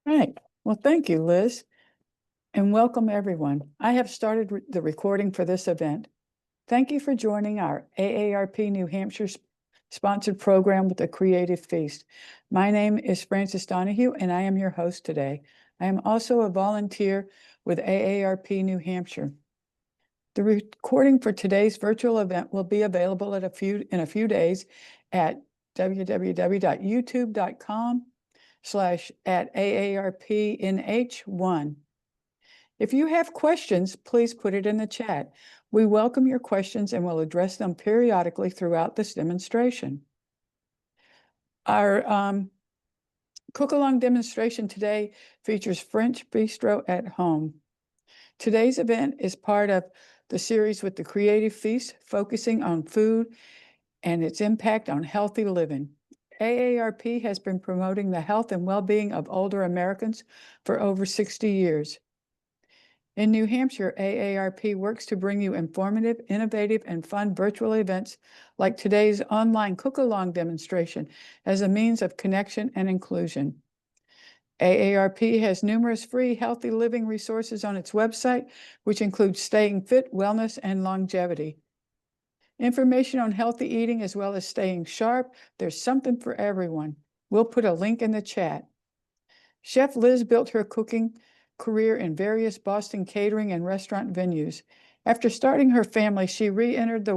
Right. Well, thank you, Liz, and welcome everyone. I have started the recording for this event. Thank you for joining our AARP New Hampshire sponsored program with the Creative Feast. My name is Frances Donahue, and I am your host today. I am also a volunteer with AARP New Hampshire. The recording for today's virtual event will be available in a few days at www.youtube.com/@AARPNH1. If you have questions, please put it in the chat. We welcome your questions and will address them periodically throughout this demonstration. Our cook-along demonstration today features French Bistro at Home. Today's event is part of the series with the Creative Feast, focusing on food and its impact on healthy living. AARP has been promoting the health and well-being of older Americans for over 60 years. In New Hampshire, AARP works to bring you informative, innovative, and fun virtual events like today's online cook-along demonstration as a means of connection and inclusion. AARP has numerous free healthy living resources on its website, which include staying fit, wellness, and longevity. Information on healthy eating as well as staying sharp, there's something for everyone. We'll put a link in the chat. Chef Liz built her cooking career in various Boston catering and restaurant venues. After starting her family, she re-entered the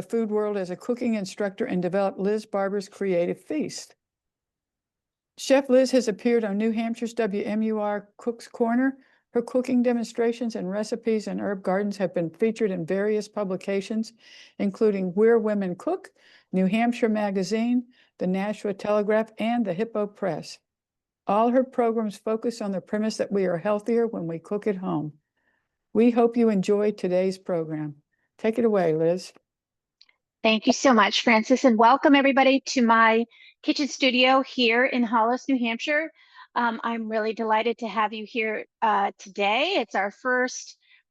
food world as a cooking instructor and developed Liz Barber's Creative Feast. Chef Liz has appeared on New Hampshire's WMUR Cook's Corner. Her cooking demonstrations and recipes in herb gardens have been featured in various publications, including Where Women Cook, New Hampshire Magazine, the Nashua Telegraph, and the Hippo Press. All her programs focus on the premise that we are healthier when we cook at home. We hope you enjoy today's program. Take it away, Liz. Thank you so much, Frances, and welcome everybody to my kitchen studio here in Hollis, New Hampshire. I'm really delighted to have you here today.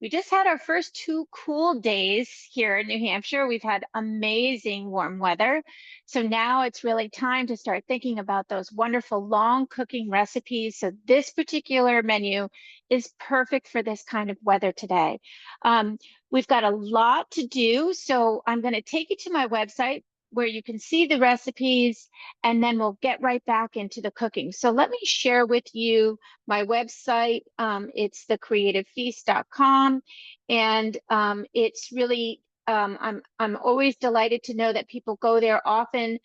We just had our first 2 cool days here in New Hampshire. We've had amazing warm weather. So now it's really time to start thinking about those wonderful long cooking recipes. So this particular menu is perfect for this kind of weather today. We've got a lot to do, so I'm going to take you to my website where you can see the recipes, and then we'll get right back into the cooking. So let me share with you my website. It's thecreativefeast.com, and it's really, I'm always delighted to know that people go there often,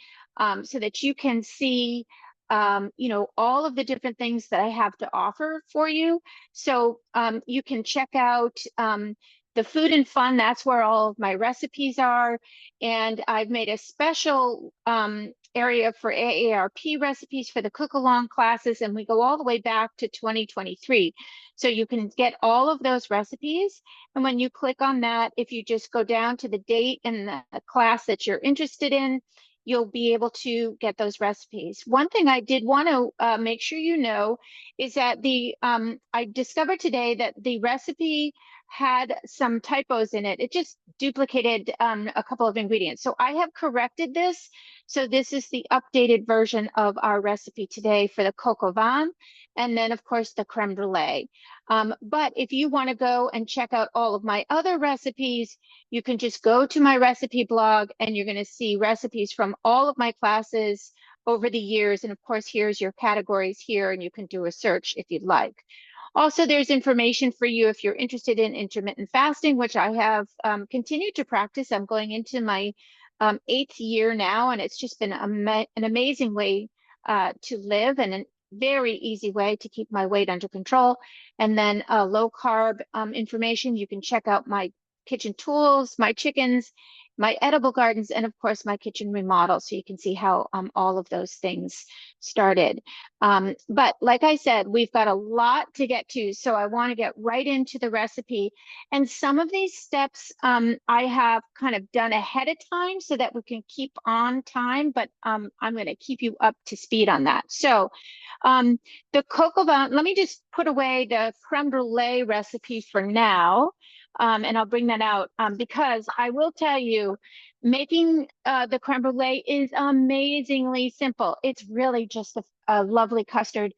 so that you can see all of the different things that I have to offer for you. So you can check out the food and fun, that's where all of my recipes are. And I've made a special area for AARP recipes for the cook-along classes, and we go all the way back to 2023. So you can get all of those recipes. And when you click on that, if you just go down to the date and the class that you're interested in, you'll be able to get those recipes. One thing I did want to make sure you know is that I discovered today that the recipe had some typos in it. It just duplicated a couple of ingredients. So I have corrected this. So this is the updated version of our recipe today for the coq au vin, and then of course the creme brulee. But if you want to go and check out all of my other recipes, you can just go to my recipe blog, and you're going to see recipes from all of my classes over the years. And of course, here's your categories here, and you can do a search if you'd like. Also, there's information for you if you're interested in intermittent fasting, which I have continued to practice. I'm going into my 8th year now, and it's just been an amazing way to live, and a very easy way to keep my weight under control. And then low carb information, you can check out my kitchen tools, my chickens, my edible gardens, and of course my kitchen remodel, so you can see how all of those things started. But like I said, we've got a lot to get to, so I want to get right into the recipe. And some of these steps I have kind of done ahead of time so that we can keep on time, but I'm going to keep you up to speed on that. So the coq au vin, let me just put away the creme brulee recipe for now. And I'll bring that out because I will tell you making the creme brulee is amazingly simple. It's really just a lovely custard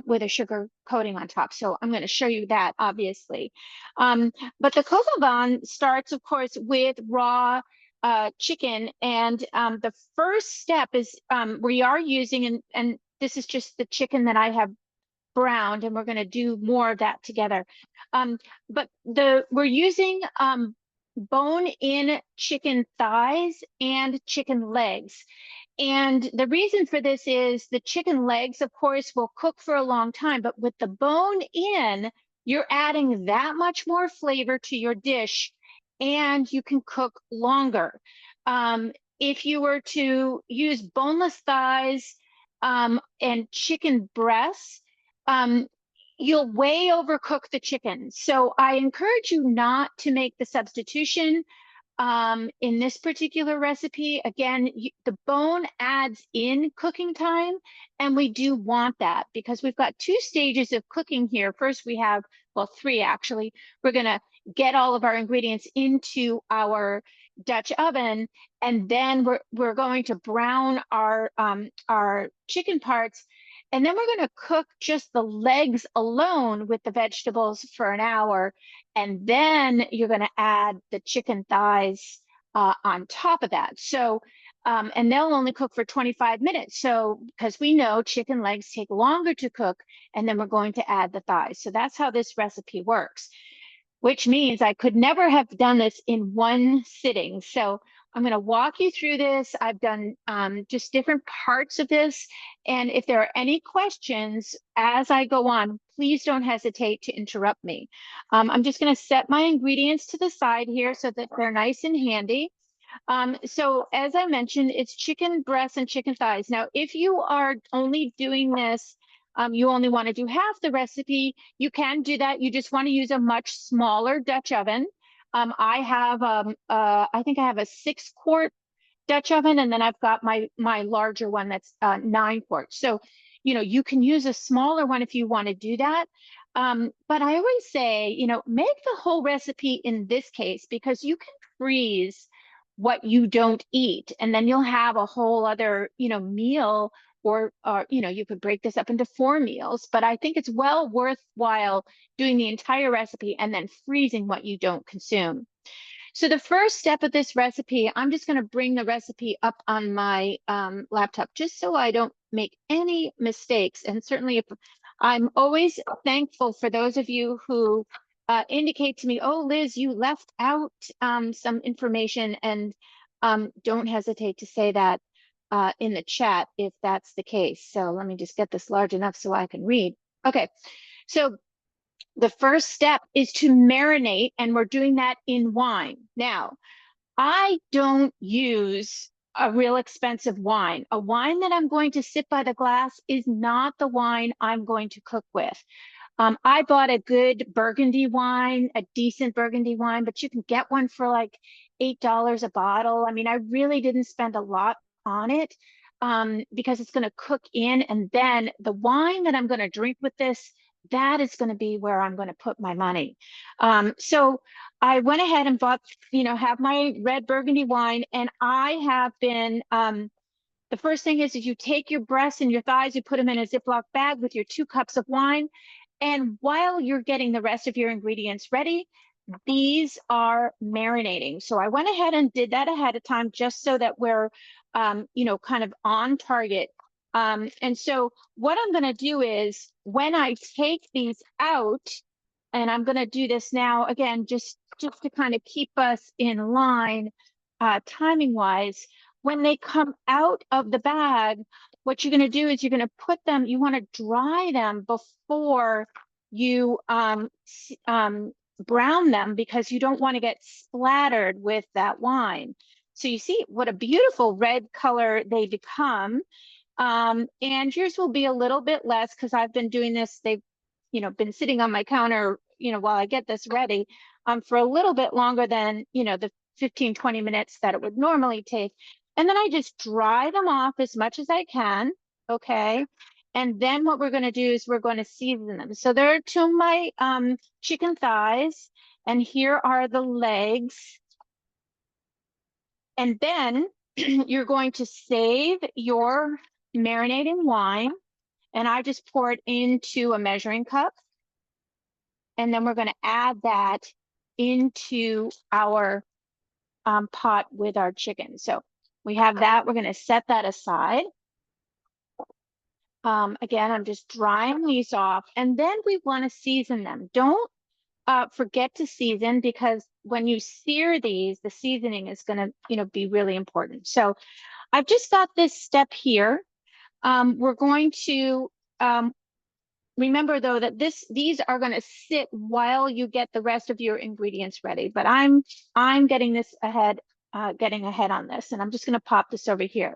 with a sugar coating on top. So I'm going to show you that, obviously. But the coco bun starts, of course, with raw chicken. And the first step is we are using, and this is just the chicken that I have browned, and we're going to do more of that together. But we're using bone-in chicken thighs and chicken legs. And the reason for this is the chicken legs, of course, will cook for a long time, but with the bone in, you're adding that much more flavor to your dish and you can cook longer. If you were to use boneless thighs and chicken breasts, um, you'll way overcook the chicken. So I encourage you not to make the substitution in this particular recipe. Again, the bone adds in cooking time, and we do want that because we've got 2 stages of cooking here. First, we have, well, 3 actually. We're going to get all of our ingredients into our Dutch oven, and then we're going to brown our chicken parts, and then we're going to cook just the legs alone with the vegetables for an hour, and then you're going to add the chicken thighs on top of that. So, and they'll only cook for 25 minutes. So, because we know chicken legs take longer to cook, and then we're going to add the thighs. So that's how this recipe works, which means I could never have done this in one sitting. So I'm going to walk you through this. I've done just different parts of this. And if there are any questions as I go on, please don't hesitate to interrupt me. I'm just going to set my ingredients to the side here so that they're nice and handy. So as I mentioned, it's chicken breasts and chicken thighs. Now, if you are only doing this, you only want to do half the recipe, you can do that. You just want to use a much smaller Dutch oven. I have, I think I have a 6-quart Dutch oven, and then I've got my larger one that's 9 quarts. So, you know, you can use a smaller one if you want to do that. But I always say, you know, make the whole recipe in this case, because you can freeze what you don't eat, and then you'll have a whole other, you know, meal, or you know, you could break this up into 4 meals. But I think it's well worthwhile doing the entire recipe and then freezing what you don't consume. So the first step of this recipe, I'm just going to bring the recipe up on my laptop just so I don't make any mistakes. And certainly, if I'm always thankful for those of you who indicate to me, oh, Liz, you left out some information, and don't hesitate to say that in the chat if that's the case. So let me just get this large enough so I can read. Okay, so the first step is to marinate, and we're doing that in wine. Now, I don't use a real expensive wine. A wine that I'm going to sit by the glass is not the wine I'm going to cook with. I bought a good Burgundy wine, a decent Burgundy wine, but you can get one for like $8 a bottle. I mean, I really didn't spend a lot on it because it's going to cook in. And then the wine that I'm going to drink with this, that is going to be where I'm going to put my money. So I went ahead and bought, you know, have my red Burgundy wine, and I have been, the first thing is you take your breasts and your thighs, you put them in a Ziploc bag with your 2 cups of wine. And while you're getting the rest of your ingredients ready, these are marinating. So I went ahead and did that ahead of time just so that we're, you know, kind of on target. And so what I'm going to do is when I take these out, and I'm going to do this now again, just to kind of keep us in line timing wise, when they come out of the bag, what you're going to do is you're going to put them, you want to dry them before you brown them, because you don't want to get splattered with that wine. So you see what a beautiful red color they become. And yours will be a little bit less because I've been doing this. They've, you know, been sitting on my counter, you know, while I get this ready for a little bit longer than, you know, the 15, 20 minutes that it would normally take. And then I just dry them off as much as I can. Okay. And then what we're going to do is we're going to season them. So there are 2 of my chicken thighs, and here are the legs. And then you're going to save your marinating wine, and I just pour it into a measuring cup. And then we're going to add that into our pot with our chicken. So we have that. We're going to set that aside. Again, I'm just drying these off, and then we want to season them. Don't forget to season, because when you sear these, the seasoning is going to, be really important. So I've just got this step here. We're going to remember though that these are going to sit while you get the rest of your ingredients ready. But I'm getting this ahead, getting ahead on this, and I'm just going to pop this over here.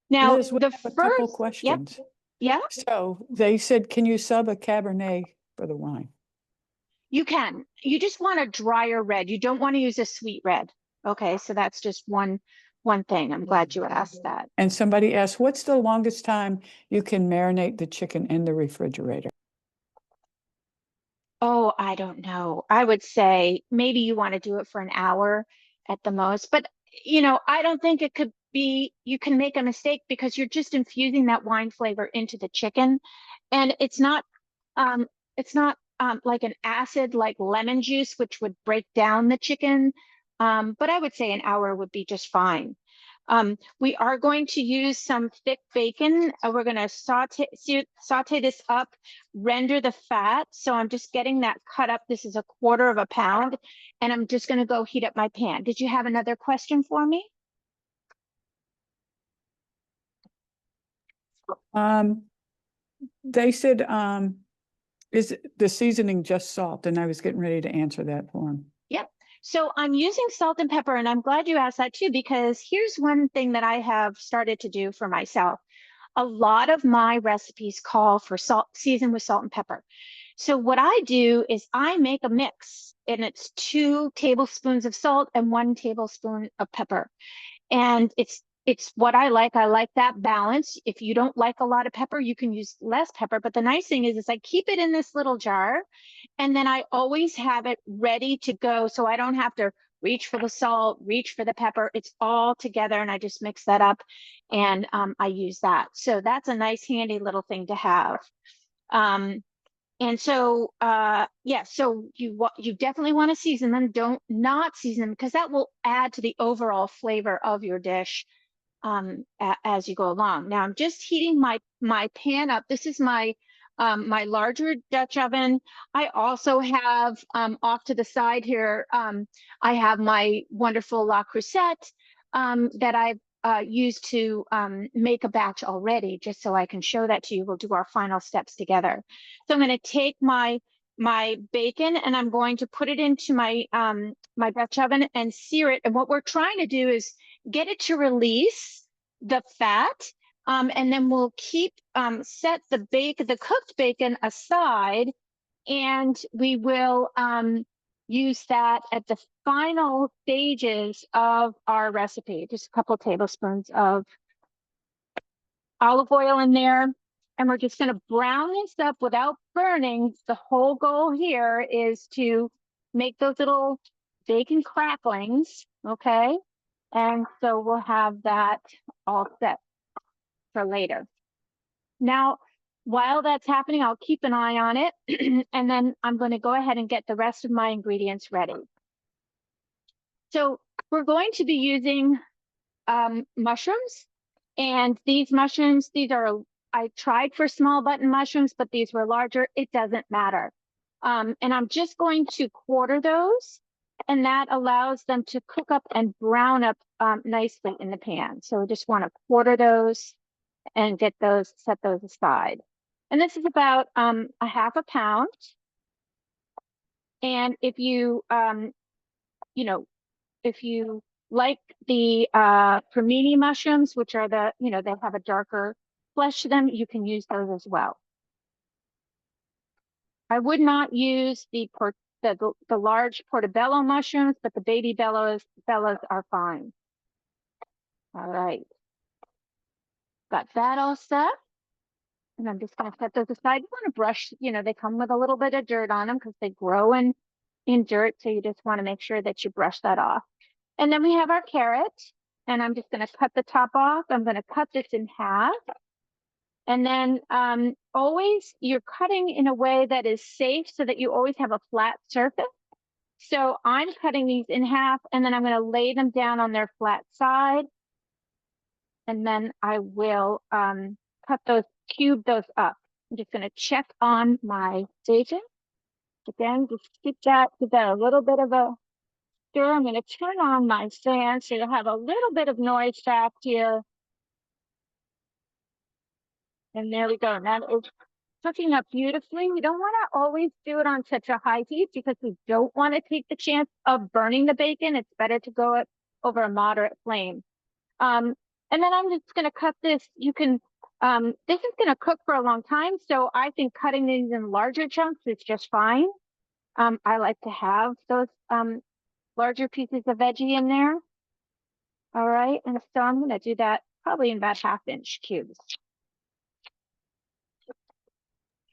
Now, Liz, we the have a couple first, questions. yeah, So they said, can you sub a Cabernet for the wine? you can. You just want a drier red. You don't want to use a sweet red. Okay, so that's just one thing. I'm glad you asked that. And somebody asked, what's the longest time you can marinate the chicken in the refrigerator? Oh, I don't know. I would say maybe you want to do it for an hour at the most, but I don't think it could be, you can make a mistake because you're just infusing that wine flavor into the chicken, and um it's not like an acid like lemon juice, which would break down the chicken. But I would say an hour would be just fine. We are going to use some thick bacon. We're going to saute this up, render the fat. So I'm just getting that cut up. This is 1/4 pound, and I'm just going to go heat up my pan. Did you have another question for me? They said, is the seasoning just salt? And I was getting ready to answer that for them. Yep. So I'm using salt and pepper, and I'm glad you asked that too, because here's one thing that I have started to do for myself. A lot of my recipes call for salt, seasoned with salt and pepper. So what I do is I make a mix, and it's 2 tablespoons of salt and 1 tablespoon of pepper. And it's what I like. I like that balance. If you don't like a lot of pepper, you can use less pepper. But the nice thing is I keep it in this little jar, and then I always have it ready to go. So I don't have to reach for the salt, reach for the pepper. It's all together, and I just mix that up, and I use that. So that's a nice, handy little thing to have. And so, yeah, so you definitely want to season them. Don't not season them, because that will add to the overall flavor of your dish as you go along. Now I'm just heating my pan up. This is my my larger Dutch oven. I also have off to the side here, I have my wonderful La Crusette that I've used to make a batch already, just so I can show that to you. We'll do our final steps together. So I'm going to take my bacon, and I'm going to put it into my my Dutch oven and sear it. And what we're trying to do is get it to release the fat, and then we'll keep set the cooked bacon aside, and we will use that at the final stages of our recipe. Just a couple tablespoons of olive oil in there, and we're just going to brown this up without burning. The whole goal here is to make those little bacon cracklings, okay? And so we'll have that all set for later. Now, while that's happening, I'll keep an eye on it, and then I'm going to go ahead and get the rest of my ingredients ready. So we're going to be using mushrooms, and these mushrooms, I tried for small button mushrooms, but these were larger. It doesn't matter. And I'm just going to quarter those, and that allows them to cook up and brown up nicely in the pan. So we just want to quarter those and set those aside. And this is about 1/2 pound. And if you, if you like the cremini mushrooms, which are they have a darker flesh to them, you can use those as well. I would not use the large portobello mushrooms, but the baby bellas are fine. All right. Got that all set. And I'm just going to set those aside. You want to brush, they come with a little bit of dirt on them because they grow in dirt. So you just want to make sure that you brush that off. And then we have our carrot, and I'm just going to cut the top off. I'm going to cut this in half. And then always you're cutting in a way that is safe so that you always have a flat surface. So I'm cutting these in half, and then I'm going to lay them down on their flat side. And then I will cube those up. I'm just going to check on my bacon. Again, just give that a little bit of a stir. I'm going to turn on my fan so you'll have a little bit of noise back here. And there we go. Now it's cooking up beautifully. We don't want to always do it on such a high heat because we don't want to take the chance of burning the bacon. It's better to go over a moderate flame. And then I'm just going to cut this. You can, this is going to cook for a long time. So I think cutting these in larger chunks is just fine. I like to have those larger pieces of veggie in there. All right. And so I'm going to do that probably in about 1/2-inch cubes.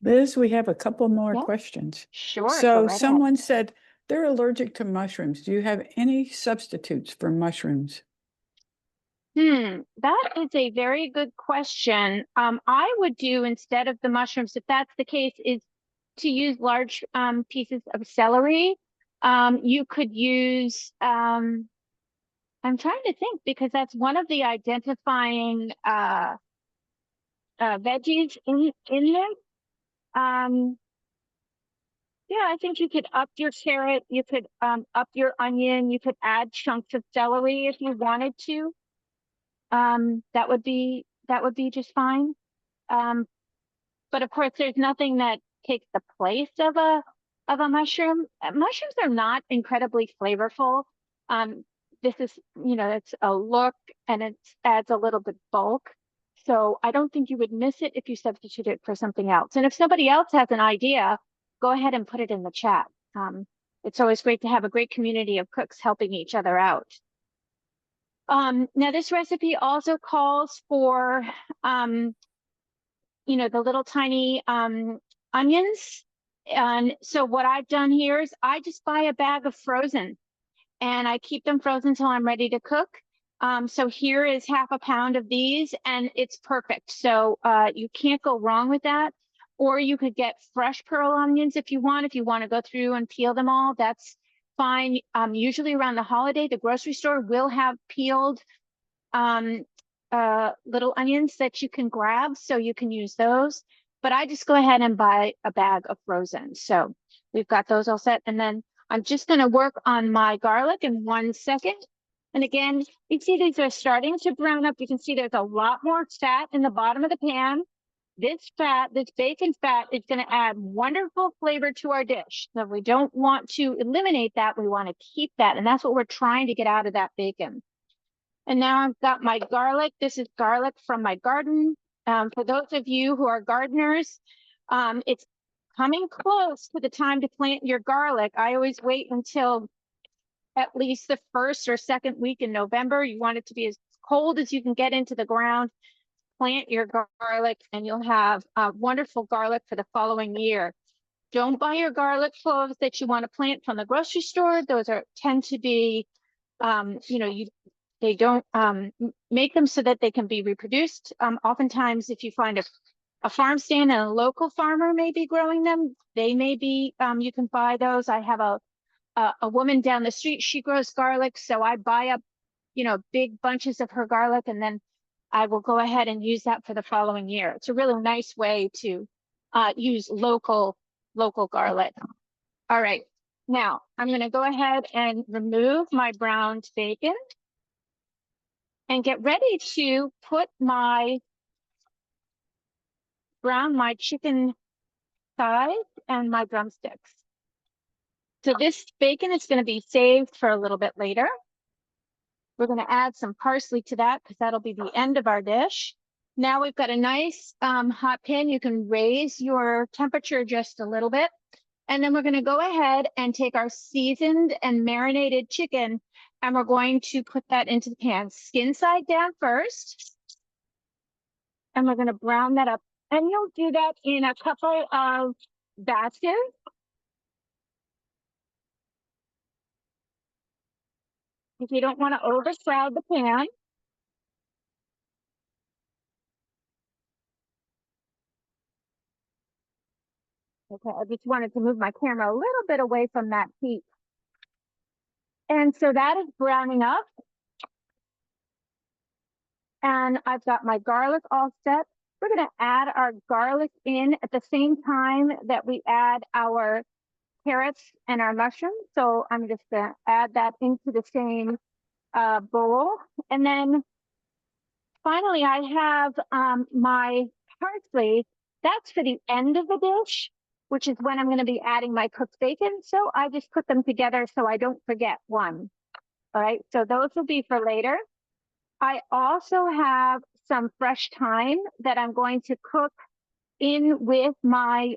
Liz, we have a couple more Yeah. questions. Sure. So someone said they're allergic to mushrooms. Do you have any substitutes for mushrooms? That is a very good question. I would do, instead of the mushrooms, if that's the case, is to use large pieces of celery. You could use, I'm trying to think, because that's one of the identifying veggies in this. Yeah, I think you could up your carrot, you could up your onion, you could add chunks of celery if you wanted to. That would be just fine. But of course, there's nothing that takes the place of a mushroom. Mushrooms are not incredibly flavorful. This is, it's a look, and it adds a little bit bulk. So I don't think you would miss it if you substitute it for something else. And if somebody else has an idea, go ahead and put it in the chat. It's always great to have a great community of cooks helping each other out. Now this recipe also calls for, the little tiny onions. And so what I've done here is I just buy a bag of frozen, and I keep them frozen until I'm ready to cook. So here is 1/2 pound of these, and it's perfect. So you can't go wrong with that. Or you could get fresh pearl onions if you want. If you want to go through and peel them all, that's fine. Usually around the holiday, the grocery store will have peeled little onions that you can grab, so you can use those. But I just go ahead and buy a bag of frozen. So we've got those all set. And then I'm just going to work on my garlic in 1 second. And again, you see these are starting to brown up. You can see there's a lot more fat in the bottom of the pan. This bacon fat is going to add wonderful flavor to our dish. So we don't want to eliminate that. We want to keep that. And that's what we're trying to get out of that bacon. And now I've got my garlic. This is garlic from my garden. For those of you who are gardeners, it's coming close to the time to plant your garlic. I always wait until at least the 1st or 2nd week in November. You want it to be as cold as you can get into the ground. Plant your garlic, and you'll have wonderful garlic for the following year. Don't buy your garlic cloves that you want to plant from the grocery store. Those tend to be, they don't make them so that they can be reproduced. Oftentimes, if you find a farm stand and a local farmer may be growing them, they may be, you can buy those. I have a woman down the street, she grows garlic, so I buy up, big bunches of her garlic, and then I will go ahead and use that for the following year. It's a really nice way to use local garlic. All right, now I'm going to go ahead and remove my browned bacon and get ready to put my chicken thighs and my drumsticks. So this bacon is going to be saved for a little bit later. We're going to add some parsley to that because that'll be the end of our dish. Now we've got a nice hot pan. You can raise your temperature just a little bit. And then we're going to go ahead and take our seasoned and marinated chicken, and we're going to put that into the pan, skin side down first. And we're going to brown that up. And you'll do that in a couple of batches. because you don't want to overcrowd the pan. Okay, I just wanted to move my camera a little bit away from that heat. And so that is browning up. And I've got my garlic all set. We're going to add our garlic in at the same time that we add our carrots and our mushrooms. So I'm just going to add that into the same bowl. And then finally, I have my parsley. That's for the end of the dish, which is when I'm going to be adding my cooked bacon. So I just put them together so I don't forget one. All right, so those will be for later. I also have some fresh thyme that I'm going to cook in with my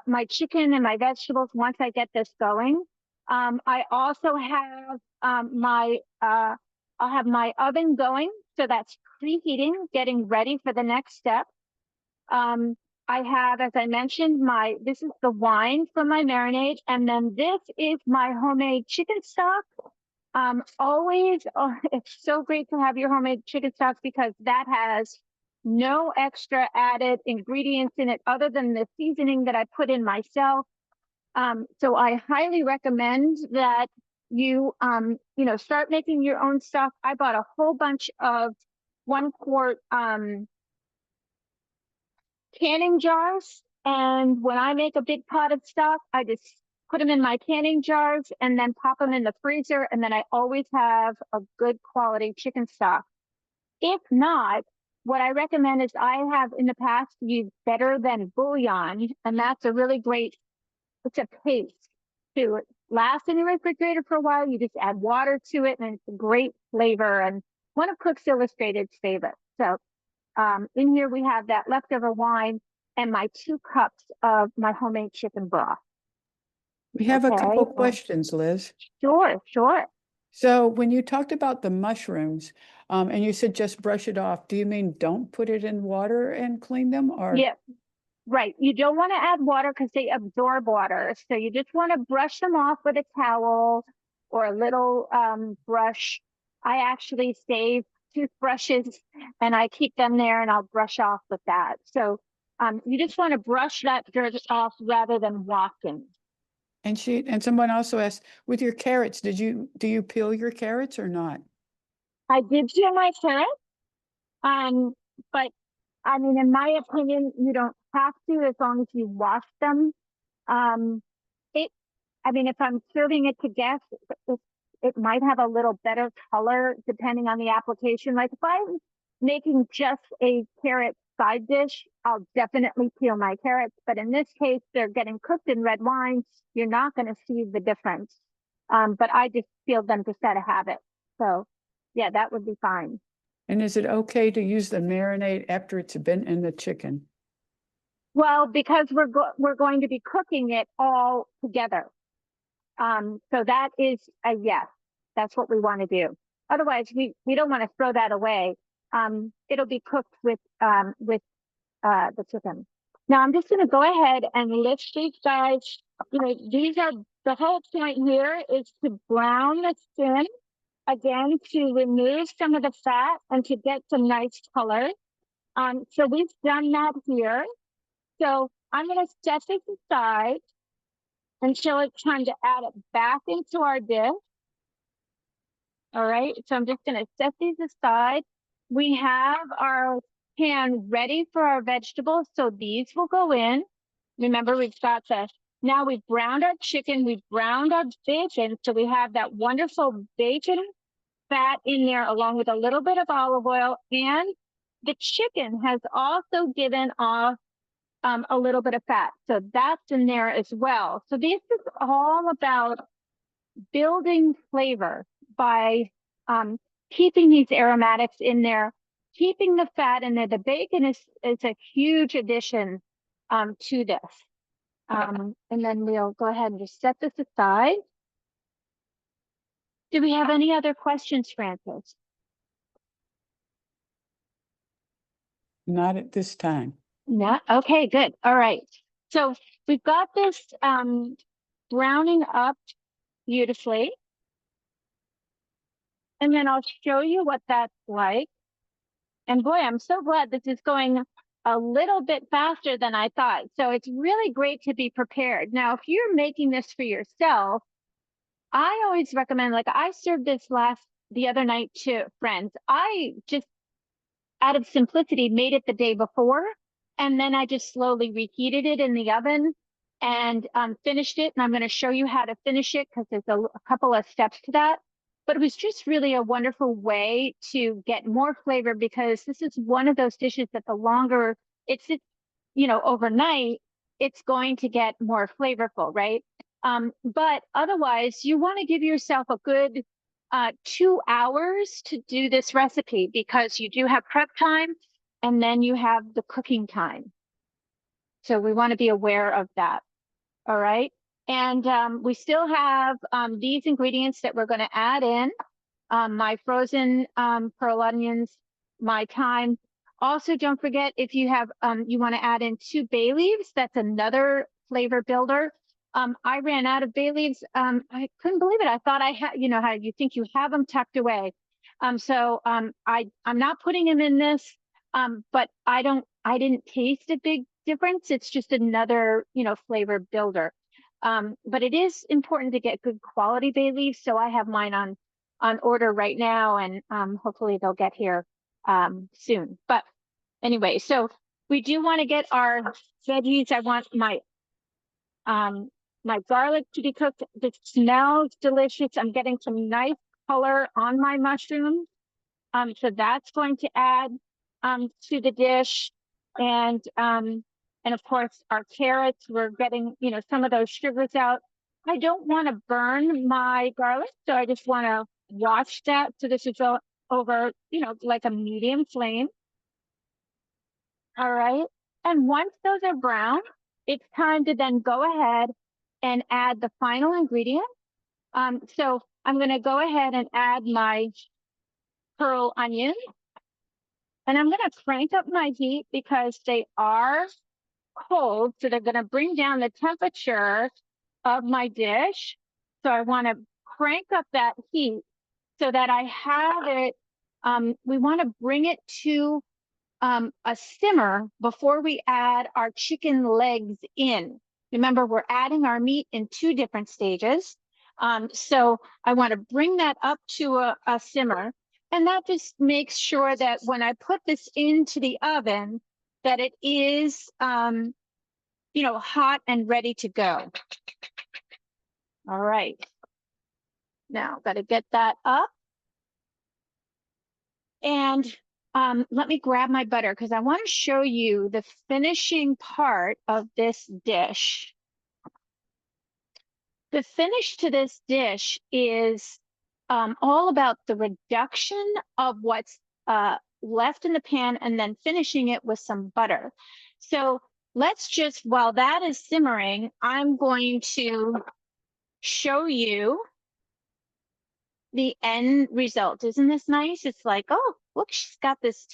my chicken and my vegetables once I get this going. I also have I'll have my oven going, so that's preheating, getting ready for the next step. I have, as I mentioned, this is the wine for my marinade, and then this is my homemade chicken stock. Always, it's so great to have your homemade chicken stock because that has no extra added ingredients in it other than the seasoning that I put in myself. So I highly recommend that you, start making your own stock. I bought a whole bunch of 1-quart canning jars. And when I make a big pot of stock, I just put them in my canning jars and then pop them in the freezer. And then I always have a good quality chicken stock. If not, what I recommend is I have in the past used Better Than bouillon, and that's a really great, it's a paste to last in the refrigerator for a while. You just add water to it and it's a great flavor and one of Cook's Illustrated's favorites. So in here we have that leftover wine and my 2 cups of my homemade chicken broth. We have a couple Okay. questions, Liz. Sure. So when you talked about the mushrooms, and you said just brush it off, do you mean don't put it in water and clean them, or? Yeah, right. You don't want to add water because they absorb water. So you just want to brush them off with a towel or a little brush. I actually save toothbrushes and I keep them there and I'll brush off with that. So you just want to brush that dirt off rather than washing. And someone also asked, with your carrots, do you peel your carrots or not? I did peel my carrots, but I mean, in my opinion, you don't have to as long as you wash them. Um, I mean, if I'm serving it to guests, it might have a little better color depending on the application. Like if I'm making just a carrot side dish, I'll definitely peel my carrots. But in this case, they're getting cooked in red wine. You're not going to see the difference. But I just peeled them just out of habit. So yeah, that would be fine. And is it okay to use the marinade after it's been in the chicken? Well, because we're going to be cooking it all together. So that is a yes. That's what we want to do. Otherwise, we don't want to throw that away. It'll be cooked with the chicken. Now I'm just going to go ahead and lift these guys. These are the whole point here is to brown the skin again to remove some of the fat and to get some nice color. So we've done that here. So I'm going to set this aside until it's time to add it back into our dish. All right, so I'm just going to set these aside. We have our pan ready for our vegetables, so these will go in. Remember, now we've browned our chicken, we've browned our bacon, so we have that wonderful bacon fat in there along with a little bit of olive oil, and the chicken has also given off a little bit of fat. So that's in there as well. So this is all about building flavor by keeping these aromatics in there, keeping the fat in there. The bacon is a huge addition to this. And then we'll go ahead and just set this aside. Do we have any other questions, Francis? Not at this time. No? Okay, good. All right. So we've got this browning up beautifully. and then I'll show you what that's like. And boy, I'm so glad this is going a little bit faster than I thought. So it's really great to be prepared. Now, if you're making this for yourself, I always recommend, like I served this the other night to friends. I just, out of simplicity, made it the day before, and then I just slowly reheated it in the oven and finished it. And I'm going to show you how to finish it because there's a couple of steps to that. But it was just really a wonderful way to get more flavor, because this is one of those dishes that the longer it sits, overnight, it's going to get more flavorful, right? But otherwise, you want to give yourself a good 2 hours to do this recipe, because you do have prep time and then you have the cooking time. So we want to be aware of that. All right. And we still have these ingredients that we're going to add in. My frozen pearl onions, my thyme. Also, don't forget, if you have, you want to add in 2 bay leaves. That's another flavor builder. I ran out of bay leaves. I couldn't believe it. I thought I had, how you think you have them tucked away. I'm not putting them in this, but I didn't taste a big difference. It's just another, flavor builder. But it is important to get good quality bay leaves. So I have mine on order right now, and hopefully they'll get here soon. But anyway, so we do want to get our veggies. I want my garlic to be cooked. It smells delicious. I'm getting some nice color on my mushrooms. So that's going to add to the dish. And of course our carrots, we're getting, some of those sugars out. I don't want to burn my garlic, so I just want to watch that. So this is over, like a medium flame. All right. And once those are brown, it's time to then go ahead and add the final ingredient. So I'm going to go ahead and add my pearl onion. And I'm going to crank up my heat because they are cold. So they're going to bring down the temperature of my dish. So I want to crank up that heat so that I have it. We want to bring it to a simmer before we add our chicken legs in. Remember, we're adding our meat in 2 different stages. So I want to bring that up to a simmer. And that just makes sure that when I put this into the oven, that it is, hot and ready to go. All right. Now, got to get that up. And let me grab my butter because I want to show you the finishing part of this dish. The finish to this dish is all about the reduction of what's left in the pan and then finishing it with some butter. So let's just, while that is simmering, I'm going to show you the end result. Isn't this nice? It's like, oh, look, she's got this,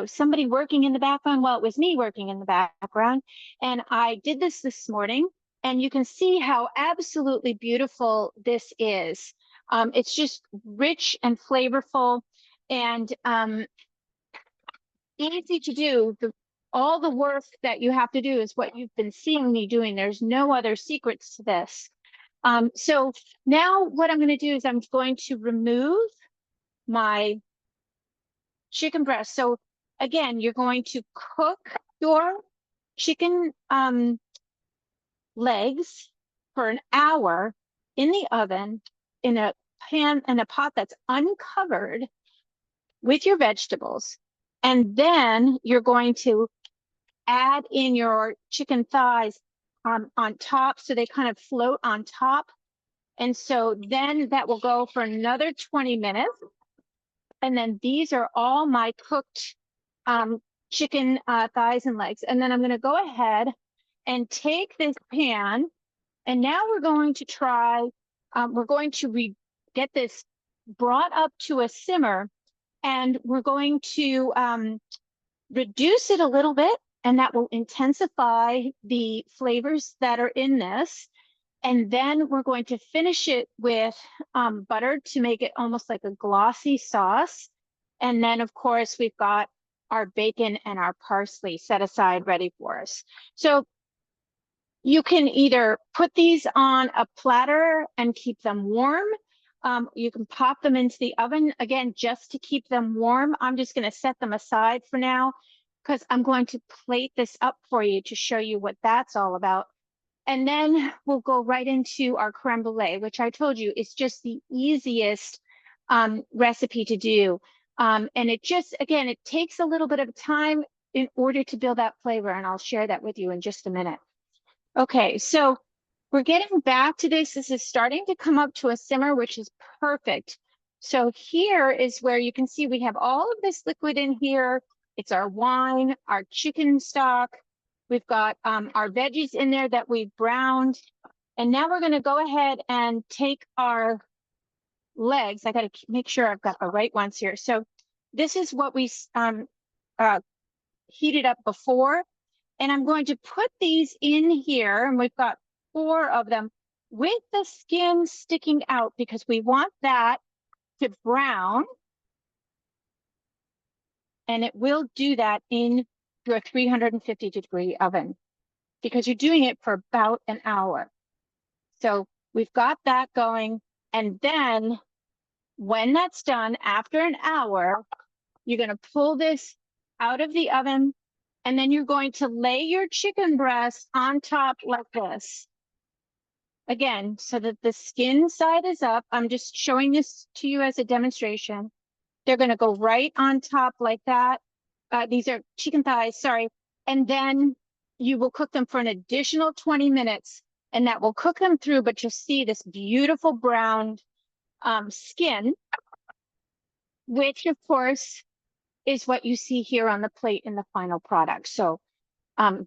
somebody working in the background. Well, it was me working in the background. And I did this morning, and you can see how absolutely beautiful this is. It's just rich and flavorful and easy to do. All the work that you have to do is what you've been seeing me doing. There's no other secrets to this. So now what I'm going to do is I'm going to remove my chicken breast. So again, you're going to cook your chicken legs for an hour in the oven in a pan, in a pot that's uncovered with your vegetables. And then you're going to add in your chicken thighs on top, so they kind of float on top. And so then that will go for another 20 minutes. And then these are all my cooked chicken thighs and legs. And then I'm going to go ahead and take this pan, and now we're going to try, we're going to get this brought up to a simmer, and we're going to reduce it a little bit, and that will intensify the flavors that are in this. And then we're going to finish it with butter to make it almost like a glossy sauce. And then, of course, we've got our bacon and our parsley set aside ready for us. So you can either put these on a platter and keep them warm. You can pop them into the oven, again, just to keep them warm. I'm just going to set them aside for now because I'm going to plate this up for you to show you what that's all about. And then we'll go right into our creme brulee, which I told you is just the easiest recipe to do. And it just, again, it takes a little bit of time in order to build that flavor. And I'll share that with you in just a minute. Okay, so we're getting back to this. This is starting to come up to a simmer, which is perfect. So here is where you can see we have all of this liquid in here. It's our wine, our chicken stock. We've got our veggies in there that we've browned. And now we're going to go ahead and take our legs. I got to make sure I've got the right ones here. So this is what we heated up before. And I'm going to put these in here, and we've got 4 of them with the skin sticking out because we want that to brown. And it will do that in your 350-degree oven because you're doing it for about an hour. So we've got that going. And then when that's done, after an hour, you're going to pull this out of the oven. And then you're going to lay your chicken breast on top like this. Again, so that the skin side is up. I'm just showing this to you as a demonstration. They're going to go right on top like that. These are chicken thighs, sorry. And then you will cook them for an additional 20 minutes. And that will cook them through, but you'll see this beautiful brown skin, which of course is what you see here on the plate in the final product. So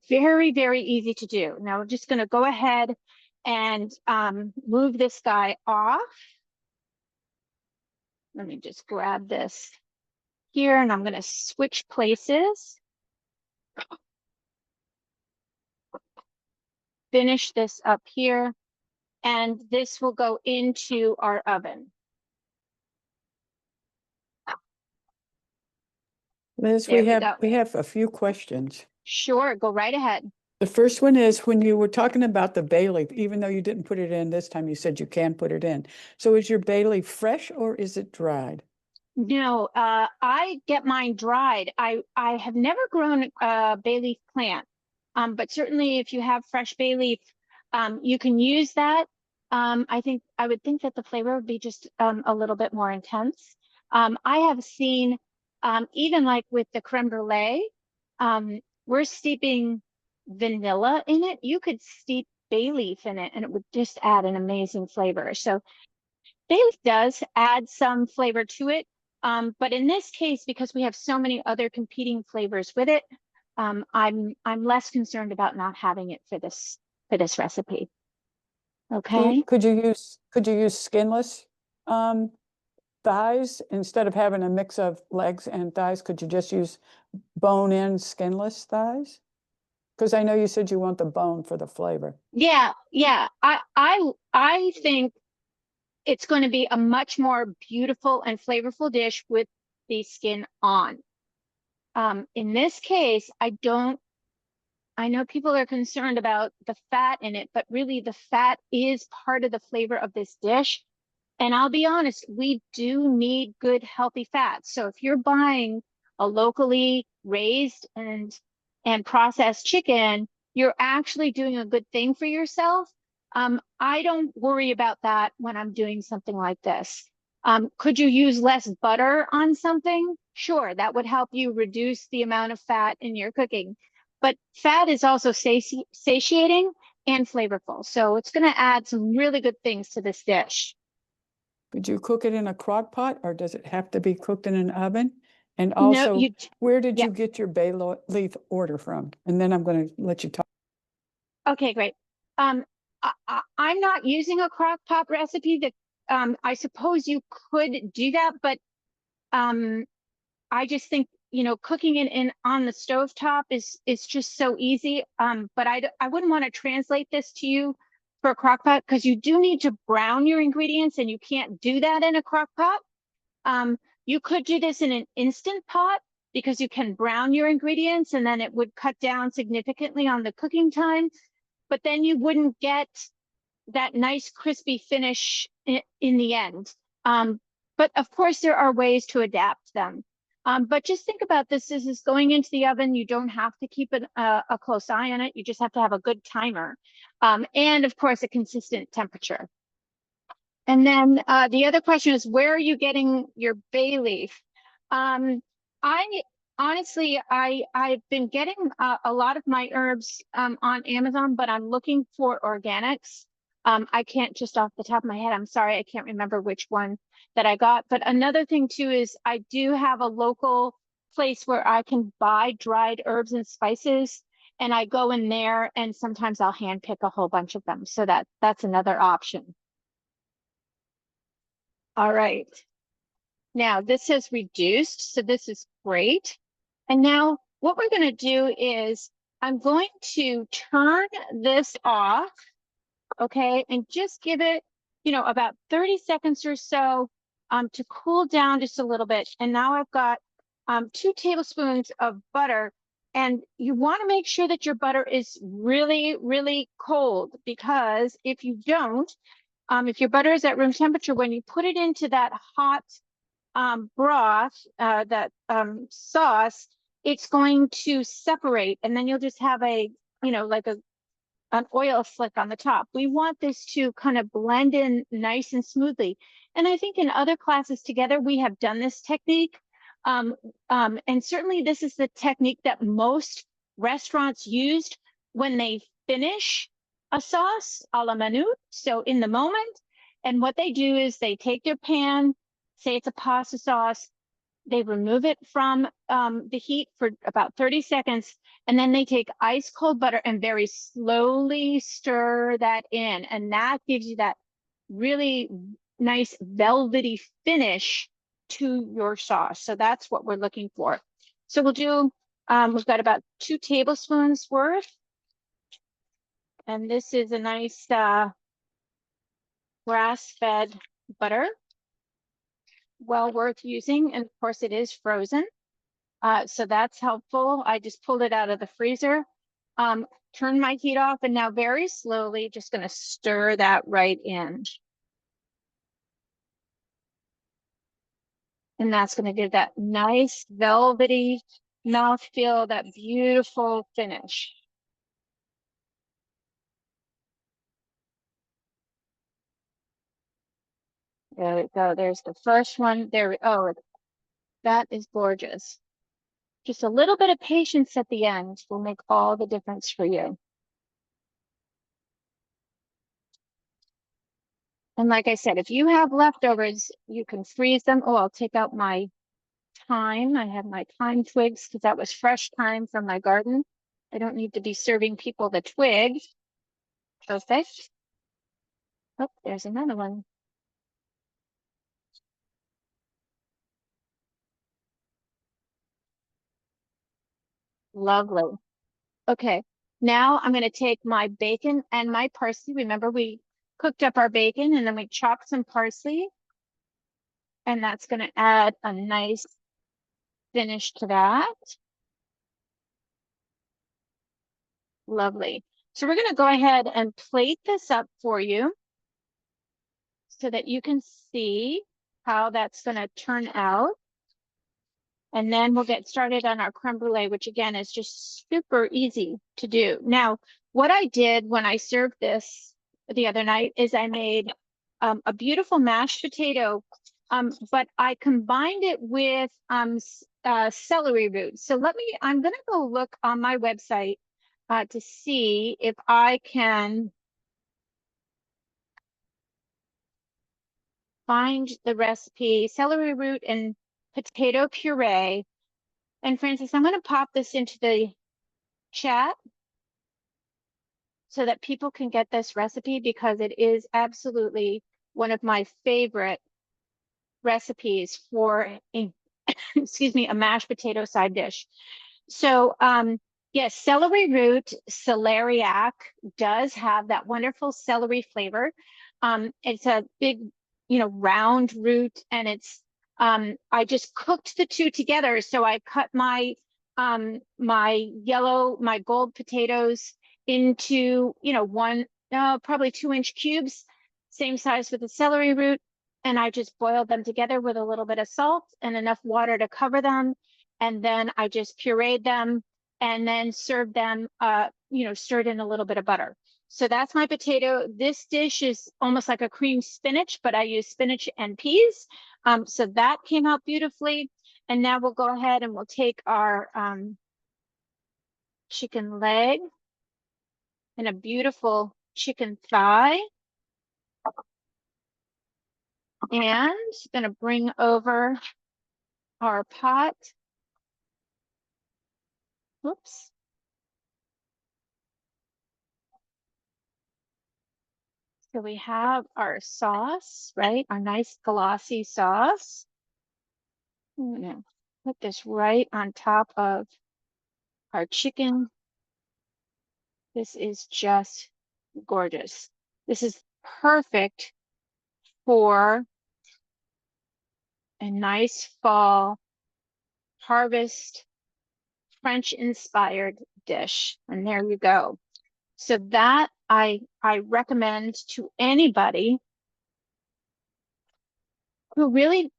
very, very easy to do. Now we're just going to go ahead and move this guy off. Let me just grab this here and I'm going to switch places. Finish this up here and this will go into our oven. Liz, There we have a few questions. Sure, go right ahead. The first one is when you were talking about the bay leaf, even though you didn't put it in this time, you said you can put it in. So is your bay leaf fresh or is it dried? No, I get mine dried. I have never grown a bay leaf plant, but certainly if you have fresh bay leaf, you can use that. I would think that the flavor would be just a little bit more intense. I have seen even like with the creme brulee, we're steeping vanilla in it. You could steep bay leaf in it and it would just add an amazing flavor. So bay leaf does add some flavor to it. But in this case, because we have so many other competing flavors with it, I'm less concerned about not having it for this recipe. Okay. Could you use skinless thighs instead of having a mix of legs and thighs? Could you just use bone-in skinless thighs? Because I know you said you want the bone for the flavor. Yeah. I think it's going to be a much more beautiful and flavorful dish with the skin on. In this case, I know people are concerned about the fat in it, but really the fat is part of the flavor of this dish. And I'll be honest, we do need good, healthy fats. So if you're buying a locally raised and processed chicken, you're actually doing a good thing for yourself. I don't worry about that when I'm doing something like this. Could you use less butter on something? Sure, that would help you reduce the amount of fat in your cooking. But fat is also satiating and flavorful. So it's going to add some really good things to this dish. Could you cook it in a crock pot or does it have to be cooked in an oven? And No, also, where did yeah. you get your bay leaf order from? And then I'm going to let you talk. Okay, great. I'm not using a crock pot recipe. That I suppose you could do that, but I just think, you know, cooking it in on the stovetop is just so easy. But I wouldn't want to translate this to you for a crock pot, because you do need to brown your ingredients, and you can't do that in a crock pot. You could do this in an Instant Pot because you can brown your ingredients, and then it would cut down significantly on the cooking time, but then you wouldn't get that nice crispy finish in the end. But of course, there are ways to adapt them. But just think about this is going into the oven. You don't have to keep a close eye on it. You just have to have a good timer. And of course, a consistent temperature. And then the other question is, where are you getting your bay leaf? I honestly, I've been getting a lot of my herbs on Amazon, but I'm looking for organics. I can't just off the top of my head, I'm sorry, I can't remember which one that I got. But another thing too is I do have a local place where I can buy dried herbs and spices, and I go in there and sometimes I'll hand pick a whole bunch of them. So that's another option. All right. Now this has reduced, so this is great. And now what we're going to do is I'm going to turn this off, okay, and just give it, about 30 seconds or so to cool down just a little bit. And now I've got 2 tablespoons of butter. And you want to make sure that your butter is really, really cold, because if you don't, if your butter is at room temperature, when you put it into that hot broth, that sauce, it's going to separate, and then you'll just have a, like an oil slick on the top. We want this to kind of blend in nice and smoothly. And I think in other classes together, we have done this technique. And certainly this is the technique that most restaurants used when they finish a sauce a la minute, so in the moment. And what they do is they take their pan, say it's a pasta sauce, they remove it from the heat for about 30 seconds, and then they take ice cold butter and very slowly stir that in. And that gives you that really nice velvety finish to your sauce. So that's what we're looking for. So we'll do, we've got about 2 tablespoons worth. And this is a nice grass-fed butter, well worth using. And of course it is frozen. So that's helpful. I just pulled it out of the freezer, turn my heat off, and now very slowly just going to stir that right in. And that's going to give that nice velvety mouthfeel, that beautiful finish. There we go. There's the first one. Oh, that is gorgeous. Just a little bit of patience at the end will make all the difference for you. And like I said, if you have leftovers, you can freeze them. Oh, I'll take out my thyme. I have my thyme twigs because that was fresh thyme from my garden. I don't need to be serving people the twig. Perfect. Oh, there's another one. Lovely. Okay, now I'm going to take my bacon and my parsley. Remember, we cooked up our bacon and then we chopped some parsley. And that's going to add a nice finish to that. Lovely. So we're going to go ahead and plate this up for you so that you can see how that's going to turn out. And then we'll get started on our creme brulee, which again is just super easy to do. Now, what I did when I served this the other night is I made a beautiful mashed potato, but I combined it with celery root. So I'm going to go look on my website to see if I can find the recipe, celery root and potato puree. And Francis, I'm going to pop this into the chat so that people can get this recipe, because it is absolutely one of my favorite recipes for a excuse me, a mashed potato side dish. So Yes, celery root, celeriac, does have that wonderful celery flavor. It's a big, round root, and I just cooked the two together. So I cut my gold potatoes into, one, probably 2-inch cubes, same size with the celery root. And I just boiled them together with a little bit of salt and enough water to cover them. And then I just pureed them and then serve them, stirred in a little bit of butter. So that's my potato. This dish is almost like a cream spinach, but I use spinach and peas. So that came out beautifully. And now we'll go ahead and we'll take our chicken leg and a beautiful chicken thigh. And gonna bring over our pot. Whoops. So we have our sauce, right? Our nice glossy sauce. I'm gonna put this right on top of our chicken. This is just gorgeous. This is perfect for a nice fall harvest French inspired dish. And there you go. So that I recommend to anybody who really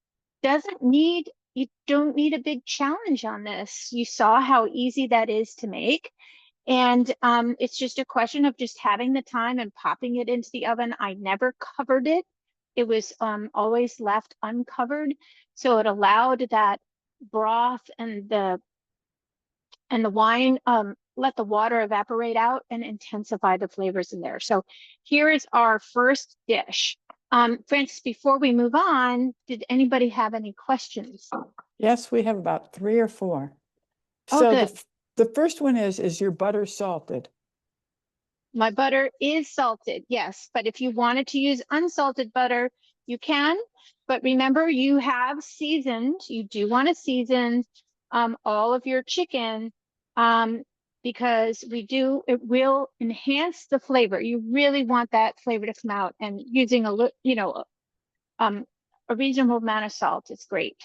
you don't need a big challenge on this. You saw how easy that is to make. And it's just a question of just having the time and popping it into the oven. I never covered it. It was always left uncovered. So it allowed that broth and the wine, let the water evaporate out and intensify the flavors in there. So here is our first dish. Francis, before we move on, did anybody have any questions? Yes, we have about 3 or 4. Oh, So good. the first one is your butter salted? My butter is salted, yes, but if you wanted to use unsalted butter, you can. But remember, you do want to season all of your chicken, because it will enhance the flavor. You really want that flavor to come out, and using a reasonable amount of salt is great.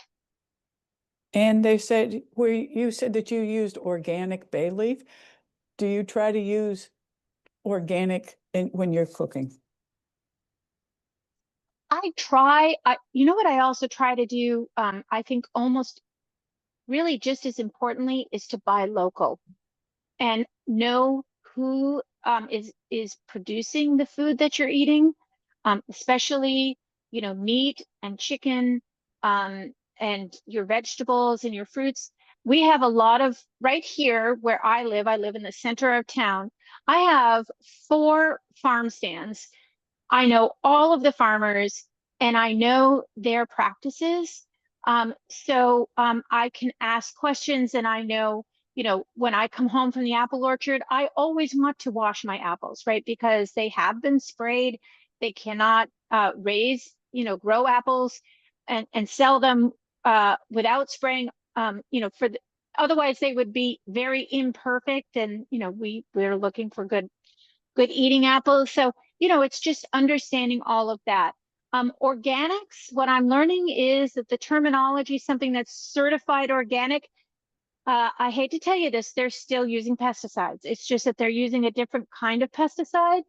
And they said, you said that you used organic bay leaf. Do you try to use organic when you're cooking? You know what I also try to do? I think almost really just as importantly is to buy local and know who is producing the food that you're eating, especially meat and chicken, and your vegetables and your fruits. We have a lot of right here where I live. I live in the center of town. I have 4 farm stands. I know all of the farmers and I know their practices. So I can ask questions, and I know, when I come home from the apple orchard, I always want to wash my apples, right? Because they have been sprayed. They cannot grow apples and sell them without spraying, otherwise they would be very imperfect. And, we're looking for good eating apples. So, it's just understanding all of that. Organics, what I'm learning is that the terminology, something that's certified organic, I hate to tell you this, they're still using pesticides. It's just that they're using a different kind of pesticide.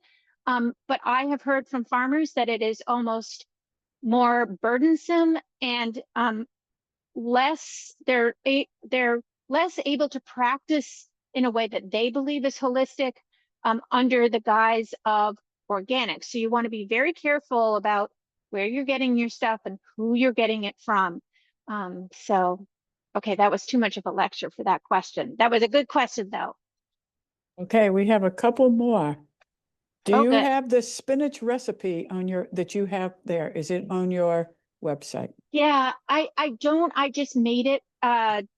But I have heard from farmers that it is almost more burdensome and they're less able to practice in a way that they believe is holistic, under the guise of organic. So you want to be very careful about where you're getting your stuff and who you're getting it from. Okay, that was too much of a lecture for that question. That was a good question, though. Okay, we have a couple more. Do Oh, you good. have the spinach recipe that you have there? Is it on your website? Yeah, I don't. I just made it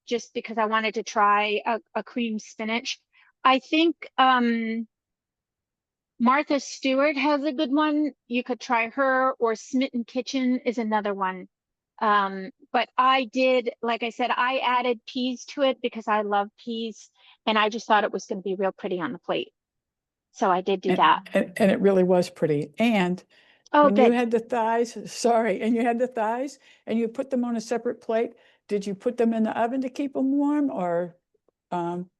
just because I wanted to try a cream spinach. I think Martha Stewart has a good one. You could try her, or Smitten Kitchen is another one. But I did, like I said, I added peas to it because I love peas, and I just thought it was going to be real pretty on the plate. So I did do that. And it really was pretty. And Oh, when you good. had the thighs, sorry, and you had the thighs and you put them on a separate plate, did you put them in the oven to keep them warm or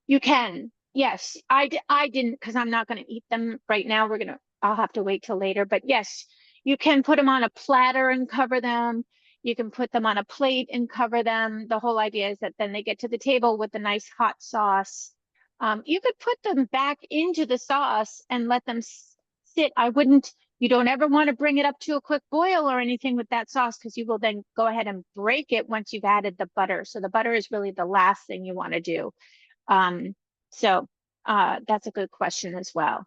You can. Yes, I didn't because I'm not going to eat them right now. I'll have to wait till later. But yes, you can put them on a platter and cover them. You can put them on a plate and cover them. The whole idea is that then they get to the table with a nice hot sauce. You could put them back into the sauce and let them sit. You don't ever want to bring it up to a quick boil or anything with that sauce because you will then go ahead and break it once you've added the butter. So the butter is really the last thing you want to do. Um, so that's a good question as well.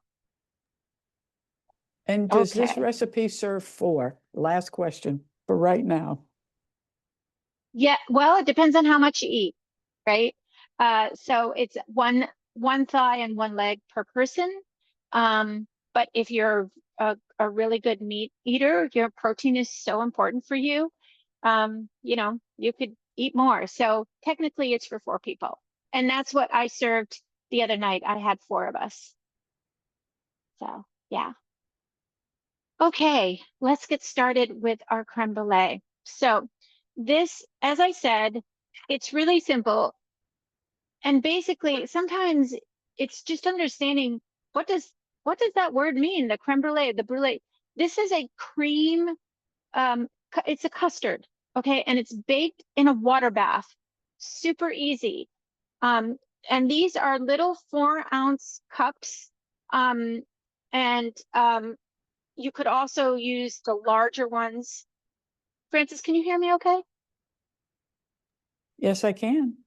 and does this Okay. recipe serve four? Last question for right now. Yeah, well, it depends on how much you eat, right? So it's one thigh and one leg per person. But if you're a really good meat eater, your protein is so important for you. You could eat more. So technically it's for four people. And that's what I served the other night. I had four of us. So yeah. Okay, let's get started with our creme brulee. So this, as I said, it's really simple. And basically, sometimes it's just understanding what does what does that word mean? The creme brulee, the brulee. This is a cream, it's a custard, okay, and it's baked in a water bath. Super easy. Um, and these are little 4-ounce cups. Um, and You could also use the larger ones. Francis, can you hear me okay? Yes, I can.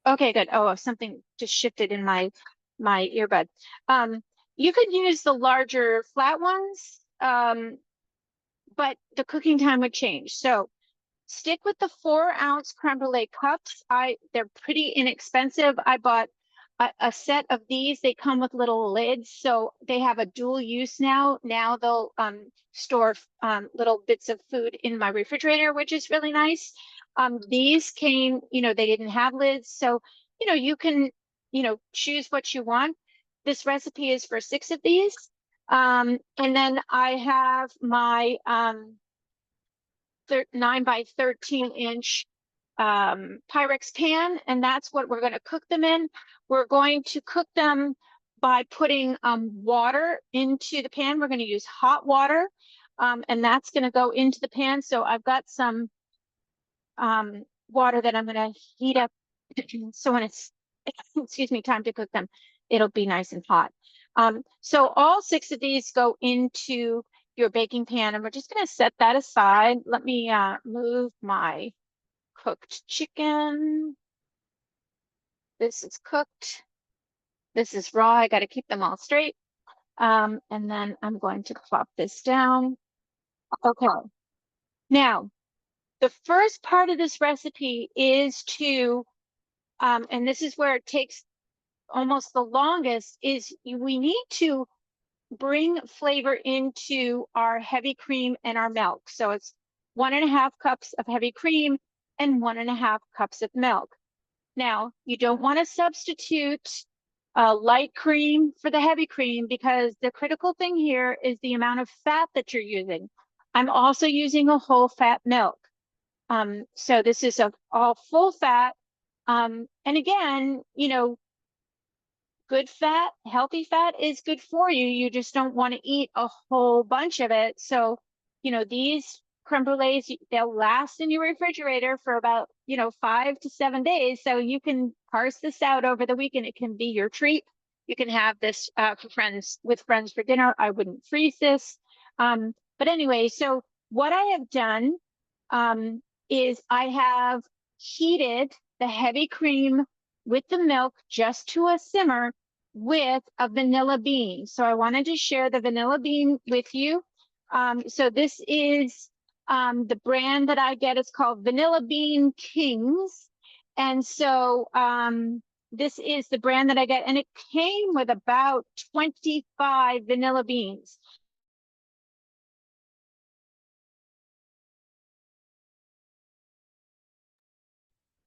Okay, good. Oh, something just shifted in my earbud. Um, you could use the larger flat ones, but the cooking time would change. So stick with the 4-ounce creme brulee cups. They're pretty inexpensive. I bought a set of these. They come with little lids, so they have a dual use now. Now they'll store little bits of food in my refrigerator, which is really nice. These came, they didn't have lids, so you can, choose what you want. This recipe is for 6 of these. And then I have my 9 by 13-inch Pyrex pan, and that's what we're going to cook them in. We're going to cook them by putting water into the pan. We're going to use hot water, and that's going to go into the pan. So I've got some water that I'm going to heat up. So when it's, excuse me, time to cook them, it'll be nice and hot. So all 6 of these go into your baking pan, and we're just going to set that aside. Let me move my cooked chicken. This is cooked. This is raw. I got to keep them all straight. And then I'm going to plop this down. Okay. Now, the first part of this recipe is and this is where it takes almost the longest, is we need to bring flavor into our heavy cream and our milk. So it's 1.5 cups of heavy cream and 1.5 cups of milk. Now, you don't want to substitute light cream for the heavy cream because the critical thing here is the amount of fat that you're using. I'm also using a whole fat milk. So this is all full fat. And again, good fat, healthy fat is good for you. You just don't want to eat a whole bunch of it. So, these creme brulees, they'll last in your refrigerator for about, 5 to 7 days. So you can parse this out over the weekend. It can be your treat. You can have this with friends for dinner. I wouldn't freeze this. But anyway, so what I have done is I have heated the heavy cream with the milk just to a simmer with a vanilla bean. So I wanted to share the vanilla bean with you. So this is the brand that I get. It's called Vanilla Bean Kings. And so this is the brand that I get. And it came with about 25 vanilla beans.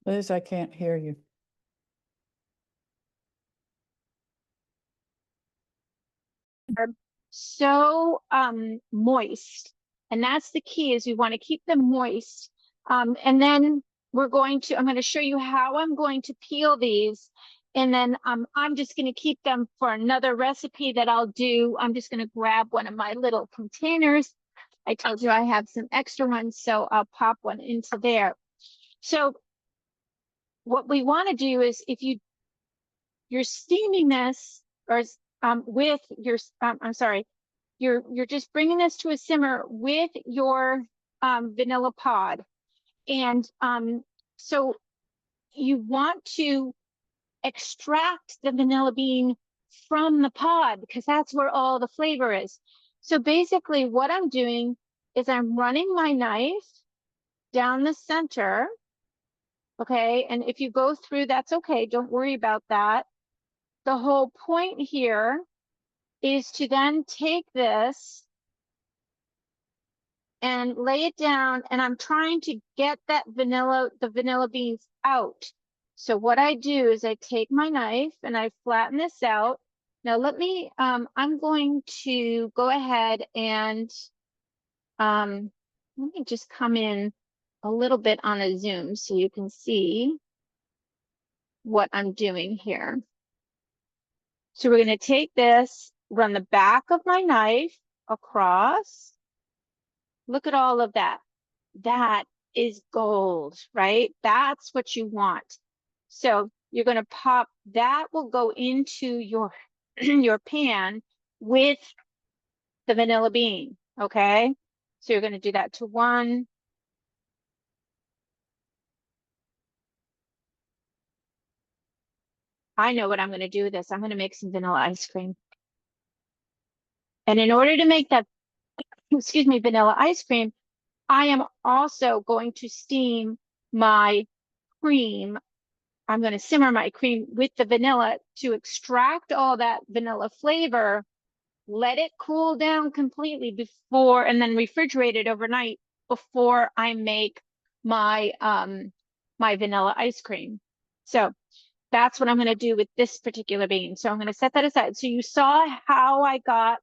Liz, I can't hear you. So moist, and that's the key, is we want to keep them moist. And then I'm going to show you how I'm going to peel these, and then I'm just going to keep them for another recipe that I'll do. I'm just going to grab one of my little containers. I told you I have some extra ones, so I'll pop one into there. So what we want to do is, if you're steaming this, or with your I'm sorry, you're just bringing this to a simmer with your vanilla pod. And so you want to extract the vanilla bean from the pod, because that's where all the flavor is. So basically what I'm doing is I'm running my knife down the center. Okay, and if you go through, that's okay, don't worry about that. The whole point here is to then take this and lay it down, and I'm trying to get the vanilla beans out. So what I do is I take my knife and I flatten this out. Now I'm going to go ahead and let me just come in a little bit on a zoom so you can see what I'm doing here. So we're going to take this, run the back of my knife across. Look at all of that. That is gold, right? That's what you want. So you're going to pop, that will go into your your pan with the vanilla bean, okay? So you're going to do that to one. I know what I'm going to do with this. I'm going to make some vanilla ice cream. And in order to make that, excuse me, vanilla ice cream, I am also going to steam my cream. I'm going to simmer my cream with the vanilla to extract all that vanilla flavor, let it cool down completely before, and then refrigerate it overnight before I make my my vanilla ice cream. So that's what I'm going to do with this particular bean. So I'm going to set that aside. So you saw how I got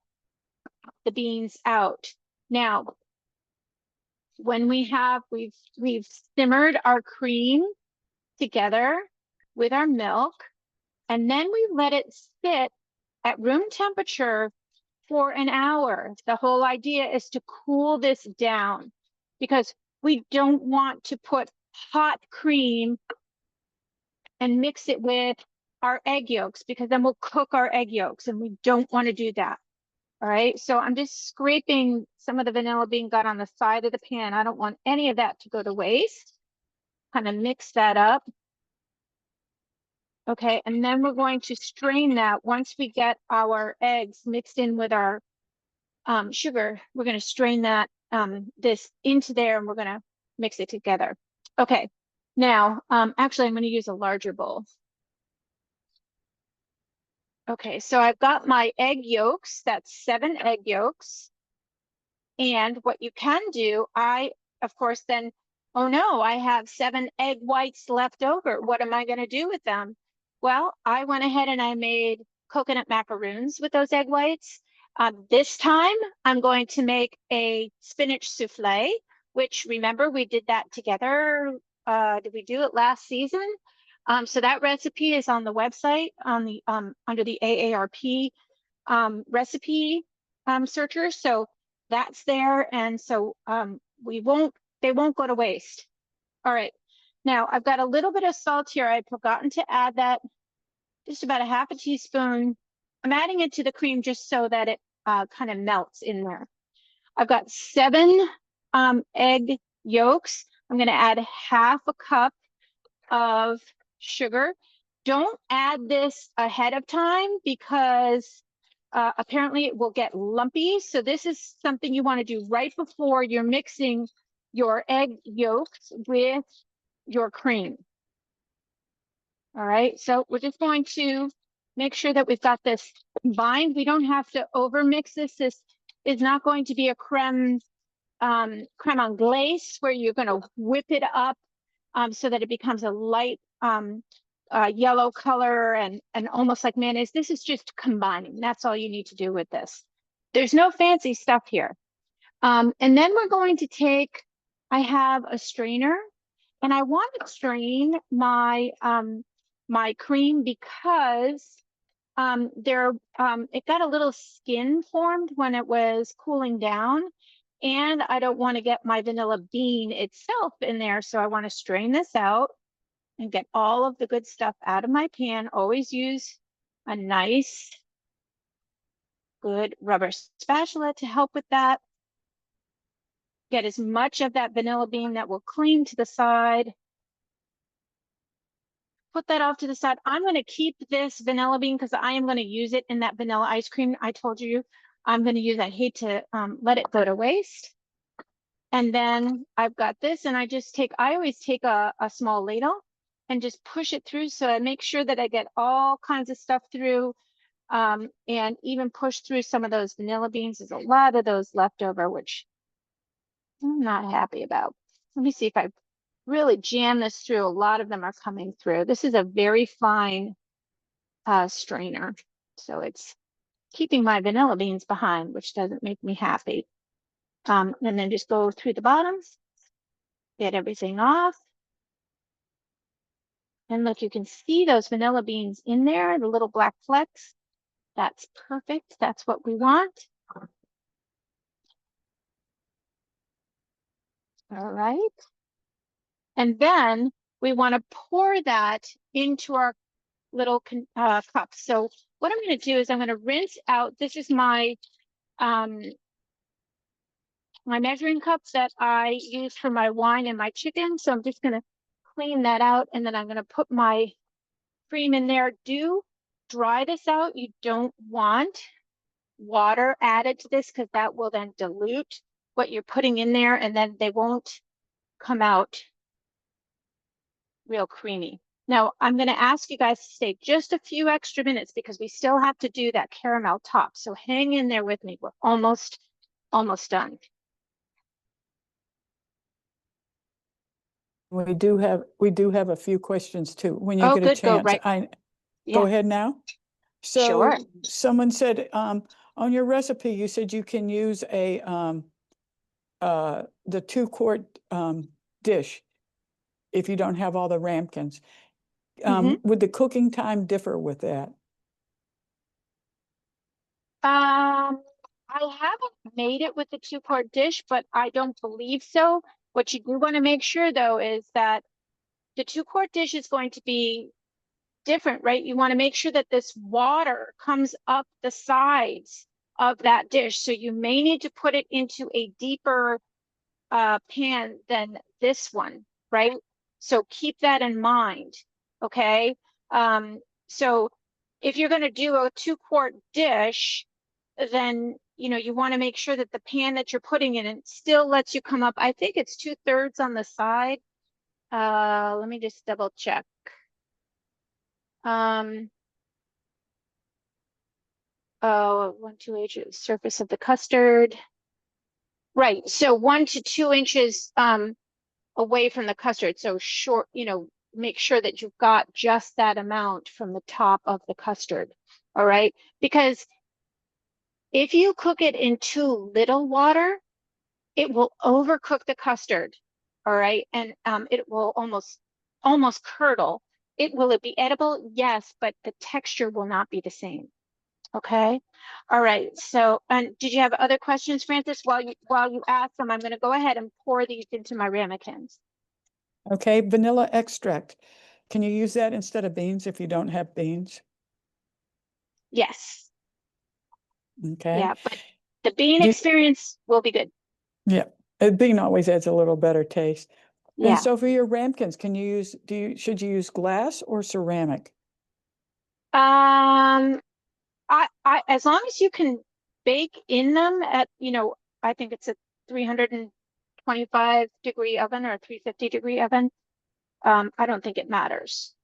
the beans out. Now, when we've simmered our cream together with our milk, and then we let it sit at room temperature for an hour. The whole idea is to cool this down, because we don't want to put hot cream and mix it with our egg yolks, because then we'll cook our egg yolks, and we don't want to do that. All right, so I'm just scraping some of the vanilla bean got on the side of the pan. I don't want any of that to go to waste. Kind of mix that up. Okay, and then we're going to strain that. Once we get our eggs mixed in with our sugar, we're going to strain that this into there, and we're going to mix it together. Okay, now actually I'm going to use a larger bowl. Okay, so I've got my egg yolks. That's 7 egg yolks. And what you can do, of course, then, oh no, I have 7 egg whites left over. What am I going to do with them? Well, I went ahead and I made coconut macaroons with those egg whites. This time, I'm going to make a spinach souffle, which, remember, we did that together. Did we do it last season? So that recipe is on the website on the under the AARP recipe searcher. So that's there, and so they won't go to waste. All right, now I've got a little bit of salt here. I've forgotten to add that, just about a half a teaspoon. I'm adding it to the cream just so that it kind of melts in there. I've got 7 egg yolks. I'm going to add half a cup of sugar. Don't add this ahead of time, because apparently it will get lumpy. So this is something you want to do right before you're mixing your egg yolks with your cream. All right, so we're just going to make sure that we've got this combined. We don't have to over mix this. This is not going to be a creme anglaise where you're going to whip it up so that it becomes a light yellow color and almost like mayonnaise. This is just combining. That's all you need to do with this. There's no fancy stuff here. And then we're going to take, I have a strainer, and I want to strain my my cream because it got a little skin formed when it was cooling down, and I don't want to get my vanilla bean itself in there. So I want to strain this out and get all of the good stuff out of my pan. Always use a nice, good rubber spatula to help with that. Get as much of that vanilla bean that will cling to the side. Put that off to the side. I'm going to keep this vanilla bean because I am going to use it in that vanilla ice cream. I told you I'm going to use. I hate to let it go to waste. And then I've got this, and I always take a small ladle and just push it through. So I make sure that I get all kinds of stuff through, and even push through some of those vanilla beans. There's a lot of those left over, which I'm not happy about. Let me see if I really jam this through. A lot of them are coming through. This is a very fine strainer, so it's keeping my vanilla beans behind, which doesn't make me happy. And then just go through the bottoms, get everything off. And look, you can see those vanilla beans in there, the little black flecks. That's perfect. That's what we want. All right. And then we want to pour that into our little cups. So what I'm going to do is I'm going to rinse out. This is my my measuring cups that I use for my wine and my chicken. So I'm just going to clean that out, and then I'm going to put my cream in there. Do dry this out. You don't want water added to this because that will then dilute what you're putting in there, and then they won't come out real creamy. Now, I'm going to ask you guys to stay just a few extra minutes because we still have to do that caramel top. So hang in there with me. We're almost done. We do have a few questions too. When you Oh, get a good. Go chance, right. go Yeah, ahead now. sure. So someone said, on your recipe, you said you can use the 2-quart dish if you don't have all the ramekins. Would the cooking time differ with that? I haven't made it with the 2-quart dish, but I don't believe so. What you do want to make sure though is that the 2-quart dish is going to be different, right? You want to make sure that this water comes up the sides of that dish. So you may need to put it into a deeper pan than this one, right? So keep that in mind, okay? So if you're going to do a 2-quart dish, then you want to make sure that the pan that you're putting in it still lets you come up. I think it's 2/3 on the side. Let me just double check. Oh, 1 2 inches surface of the custard. Right. So 1 to 2 inches away from the custard. So short, make sure that you've got just that amount from the top of the custard. All right. Because if you cook it in too little water, it will overcook the custard. All right. And it will almost curdle. Will it be edible? Yes, but the texture will not be the same. Okay. All right. So, and did you have other questions, Francis? While you ask them, I'm going to go ahead and pour these into my ramekins. Okay, vanilla extract. Can you use that instead of beans if you don't have beans? Yes. Okay. Yeah, but the bean experience will be good. Yeah, bean always adds a little better taste. And Yeah. so for your ramekins, should you use glass or ceramic? I as long as you can bake in them at, I think it's a 325-degree oven or a 350-degree oven. I don't think it matters.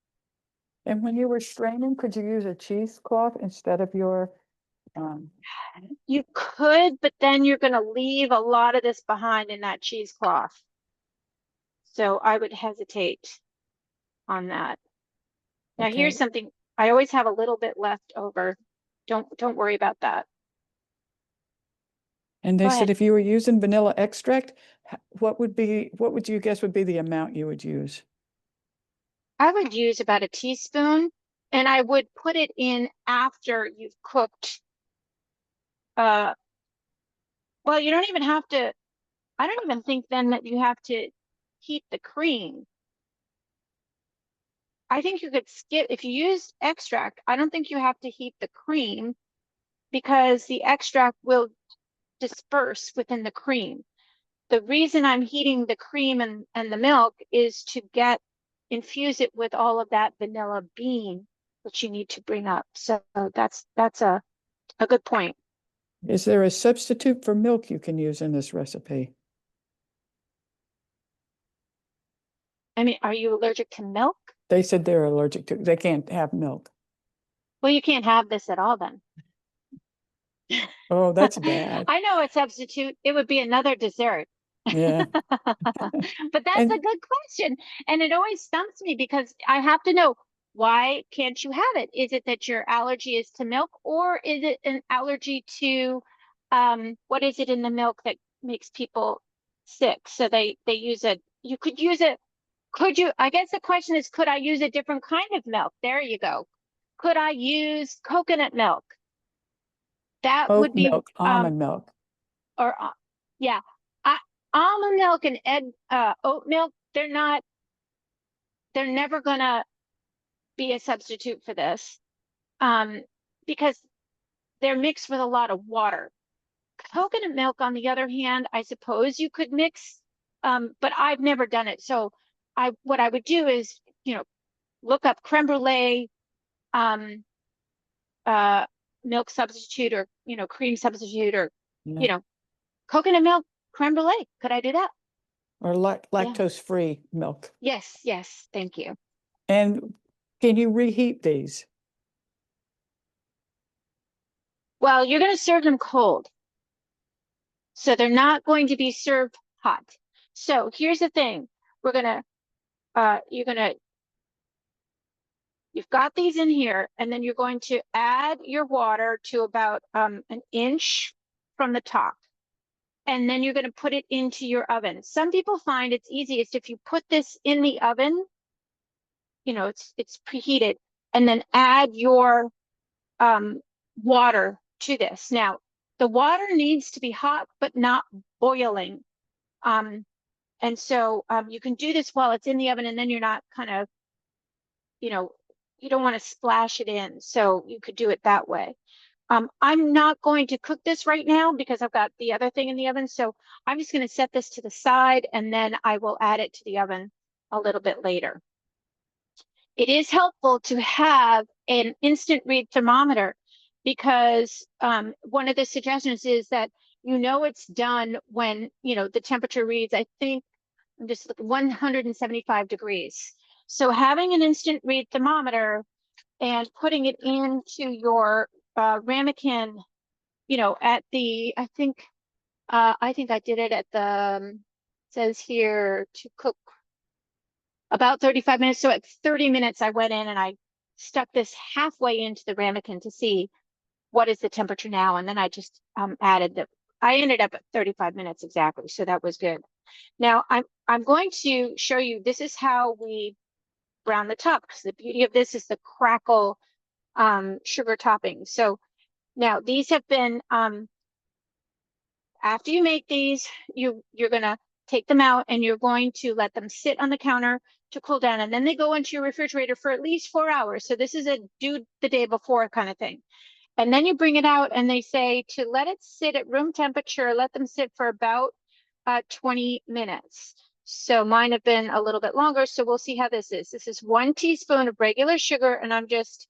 And when you were straining, could you use a cheesecloth instead of your You could, but then you're going to leave a lot of this behind in that cheesecloth. So I would hesitate on that. Now here's Okay. something, I always have a little bit left over. Don't worry about that. And they Go said ahead. if you were using vanilla extract, what would you guess would be the amount you would use? I would use about a teaspoon, and I would put it in after you've cooked. Well, you don't even have to, I don't even think then that you have to heat the cream. I think you could skip, if you use extract, I don't think you have to heat the cream because the extract will disperse within the cream. The reason I'm heating the cream and the milk is to infuse it with all of that vanilla bean that you need to bring up. So that's a good point. Is there a substitute for milk you can use in this recipe? I mean, are you allergic to milk? They said they're allergic to, they can't have milk. Well, you can't have this at all then. Oh, that's bad. I know a substitute. It would be another dessert. Yeah. But that's a And good question. And it always stumps me because I have to know, why can't you have it? Is it that your allergy is to milk, or is it an allergy to what is it in the milk that makes people sick? So they use it. You could use it. Could you? I guess the question is, could I use a different kind of milk? There you go. Could I use coconut milk? That oat would be milk, almond milk. or yeah. I, almond milk and oat milk, they're never gonna be a substitute for this, um, because they're mixed with a lot of water. Coconut milk, on the other hand, I suppose you could mix, but I've never done it. So what I would do is, look up creme brulee, um, uh, milk substitute, or cream substitute, or Yeah. you know, coconut milk creme brulee. Could I do that? Or Yeah. lactose-free milk. Yes. Yes. Thank you. And can you reheat these? Well, you're going to serve them cold. So they're not going to be served hot. So here's the thing. You're gonna, you've got these in here, and then you're going to add your water to about an inch from the top. And then you're going to put it into your oven. Some people find it's easiest if you put this in the oven, it's preheated, and then add your water to this. Now, the water needs to be hot, but not boiling. And so you can do this while it's in the oven, and then you're not kind of, you know, you don't want to splash it in. So you could do it that way. I'm not going to cook this right now because I've got the other thing in the oven. So I'm just going to set this to the side, and then I will add it to the oven a little bit later. It is helpful to have an instant read thermometer because one of the suggestions is that it's done when the temperature reads, I think, I'm just looking, 175 degrees. So having an instant read thermometer and putting it into your ramekin, at the, I think I did it at the, says here to cook about 35 minutes. So at 30 minutes, I went in and I stuck this halfway into the ramekin to see what is the temperature now. And then I just I ended up at 35 minutes exactly. So that was good. Now I'm going to show you, this is how we brown the top, because the beauty of this is the crackle sugar topping. So now these have been, after you make these, you're gonna take them out and you're going to let them sit on the counter to cool down, and then they go into your refrigerator for at least 4 hours. So this is a do the day before kind of thing. And then you bring it out and they say to let it sit at room temperature, let them sit for about 20 minutes. So mine have been a little bit longer. So we'll see how this is. This is 1 teaspoon of regular sugar, and I'm just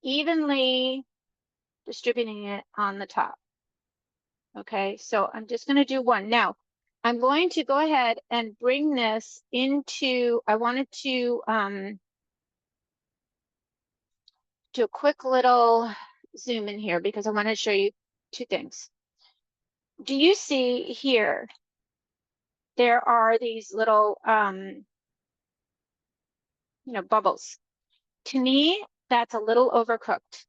evenly distributing it on the top. Okay, so I'm just going to do one. Now, I'm going to go ahead and bring this into, I wanted to do a quick little zoom in here because I want to show you two things. Do you see here there are these little, bubbles. To me, that's a little overcooked.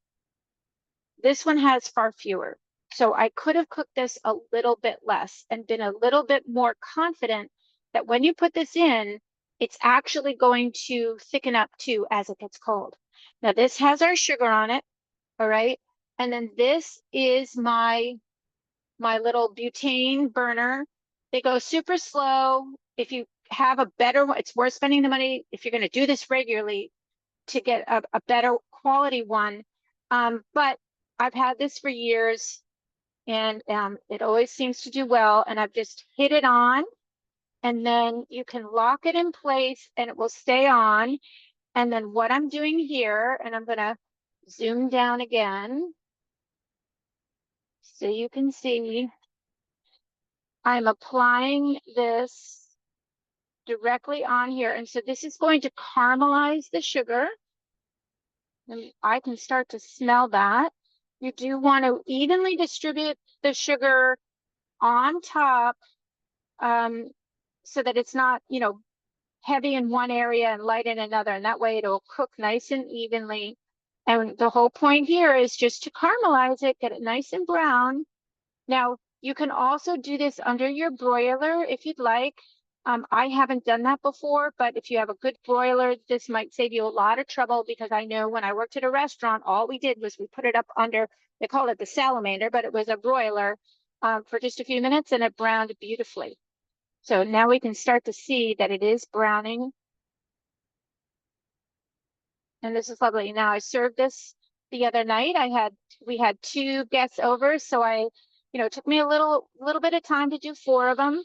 This one has far fewer. So I could have cooked this a little bit less and been a little bit more confident that when you put this in, it's actually going to thicken up too as it gets cold. Now this has our sugar on it, all right? And then this is my little butane burner. They go super slow. If you have a better one, it's worth spending the money if you're going to do this regularly to get a better quality one. But I've had this for years, and it always seems to do well. And I've just hit it on, and then you can lock it in place and it will stay on. And then what I'm doing here, and I'm going to zoom down again so you can see, I'm applying this directly on here. And so this is going to caramelize the sugar. And I can start to smell that. You do want to evenly distribute the sugar on top, so that it's not, heavy in one area and light in another. And that way it'll cook nice and evenly. And the whole point here is just to caramelize it, get it nice and brown. Now, you can also do this under your broiler if you'd like. I haven't done that before, but if you have a good broiler, this might save you a lot of trouble, because I know when I worked at a restaurant, all we did was we put it up under, they call it the salamander, but it was a broiler for just a few minutes, and it browned beautifully. So now we can start to see that it is browning. And this is lovely. Now I served this the other night. We had 2 guests over, so it took me a little bit of time to do 4 of them.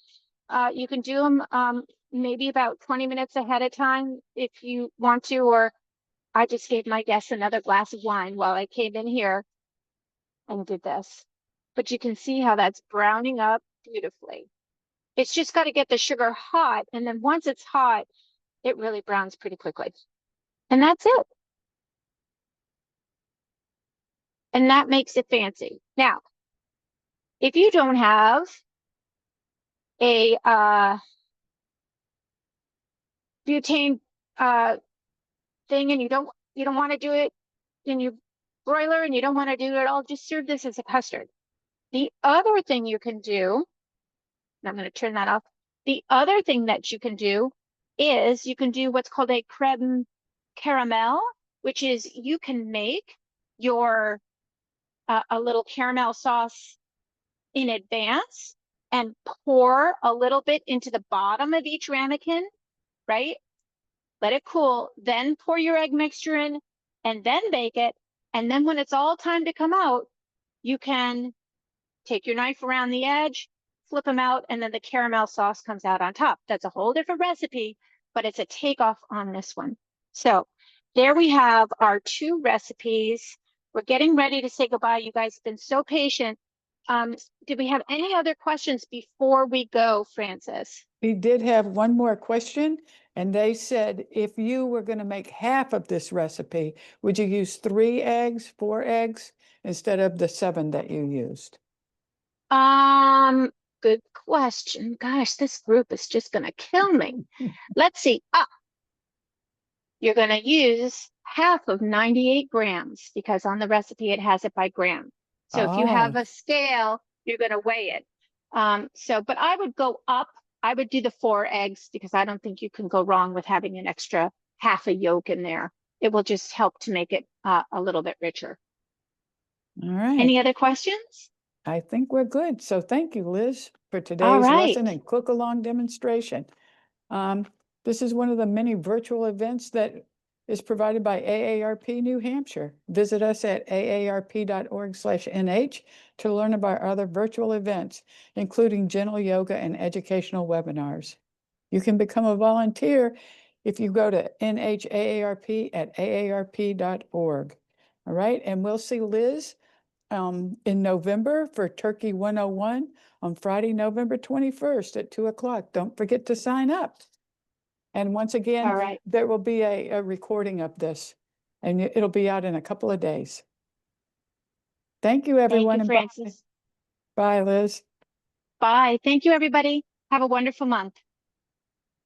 You can do them maybe about 20 minutes ahead of time if you want to, or I just gave my guests another glass of wine while I came in here and did this. But you can see how that's browning up beautifully. It's just got to get the sugar hot, and then once it's hot, it really browns pretty quickly. And that's it. And that makes it fancy. Now, if you don't have a butane thing, and you don't want to do it in your broiler, and you don't want to do it all, just serve this as a custard. The other thing you can do, and I'm going to turn that off. The other thing that you can do is you can do what's called a creme caramel, which is you can make your a little caramel sauce in advance and pour a little bit into the bottom of each ramekin, right? Let it cool, then pour your egg mixture in, and then bake it. And then when it's all time to come out, you can take your knife around the edge, flip them out, and then the caramel sauce comes out on top. That's a whole different recipe, but it's a takeoff on this one. So there we have our 2 recipes. We're getting ready to say goodbye. You guys have been so patient. Did we have any other questions before we go, Francis? We did have one more question, and they said, if you were going to make half of this recipe, would you use 3 eggs, 4 eggs, instead of the 7 that you used? Good question. Gosh, this group is just gonna kill me. Let's see. You're gonna use half of 98 grams, because on the recipe it has it by gram. So if you have a scale, you're gonna weigh it. But I would go up. I would do the 4 eggs, because I don't think you can go wrong with having an extra half a yolk in there. It will just help to make it a little bit richer. All right. Any other questions? I think we're good. So thank you, Liz, for All today's right. lesson and cook-along demonstration. This is one of the many virtual events that is provided by AARP New Hampshire. Visit us at aarp.org/nh to learn about other virtual events, including gentle yoga and educational webinars. You can become a volunteer if you go to NHAARP at aarp.org. All right, and we'll see Liz in November for Turkey 101 on Friday, November 21st at 2 o'clock. Don't forget to sign up. And once again, All right. there will be a recording of this, and it'll be out in a couple of days. Thank you, everyone. Thank you, Francis. Bye, Liz. Bye. Thank you, everybody. Have a wonderful month.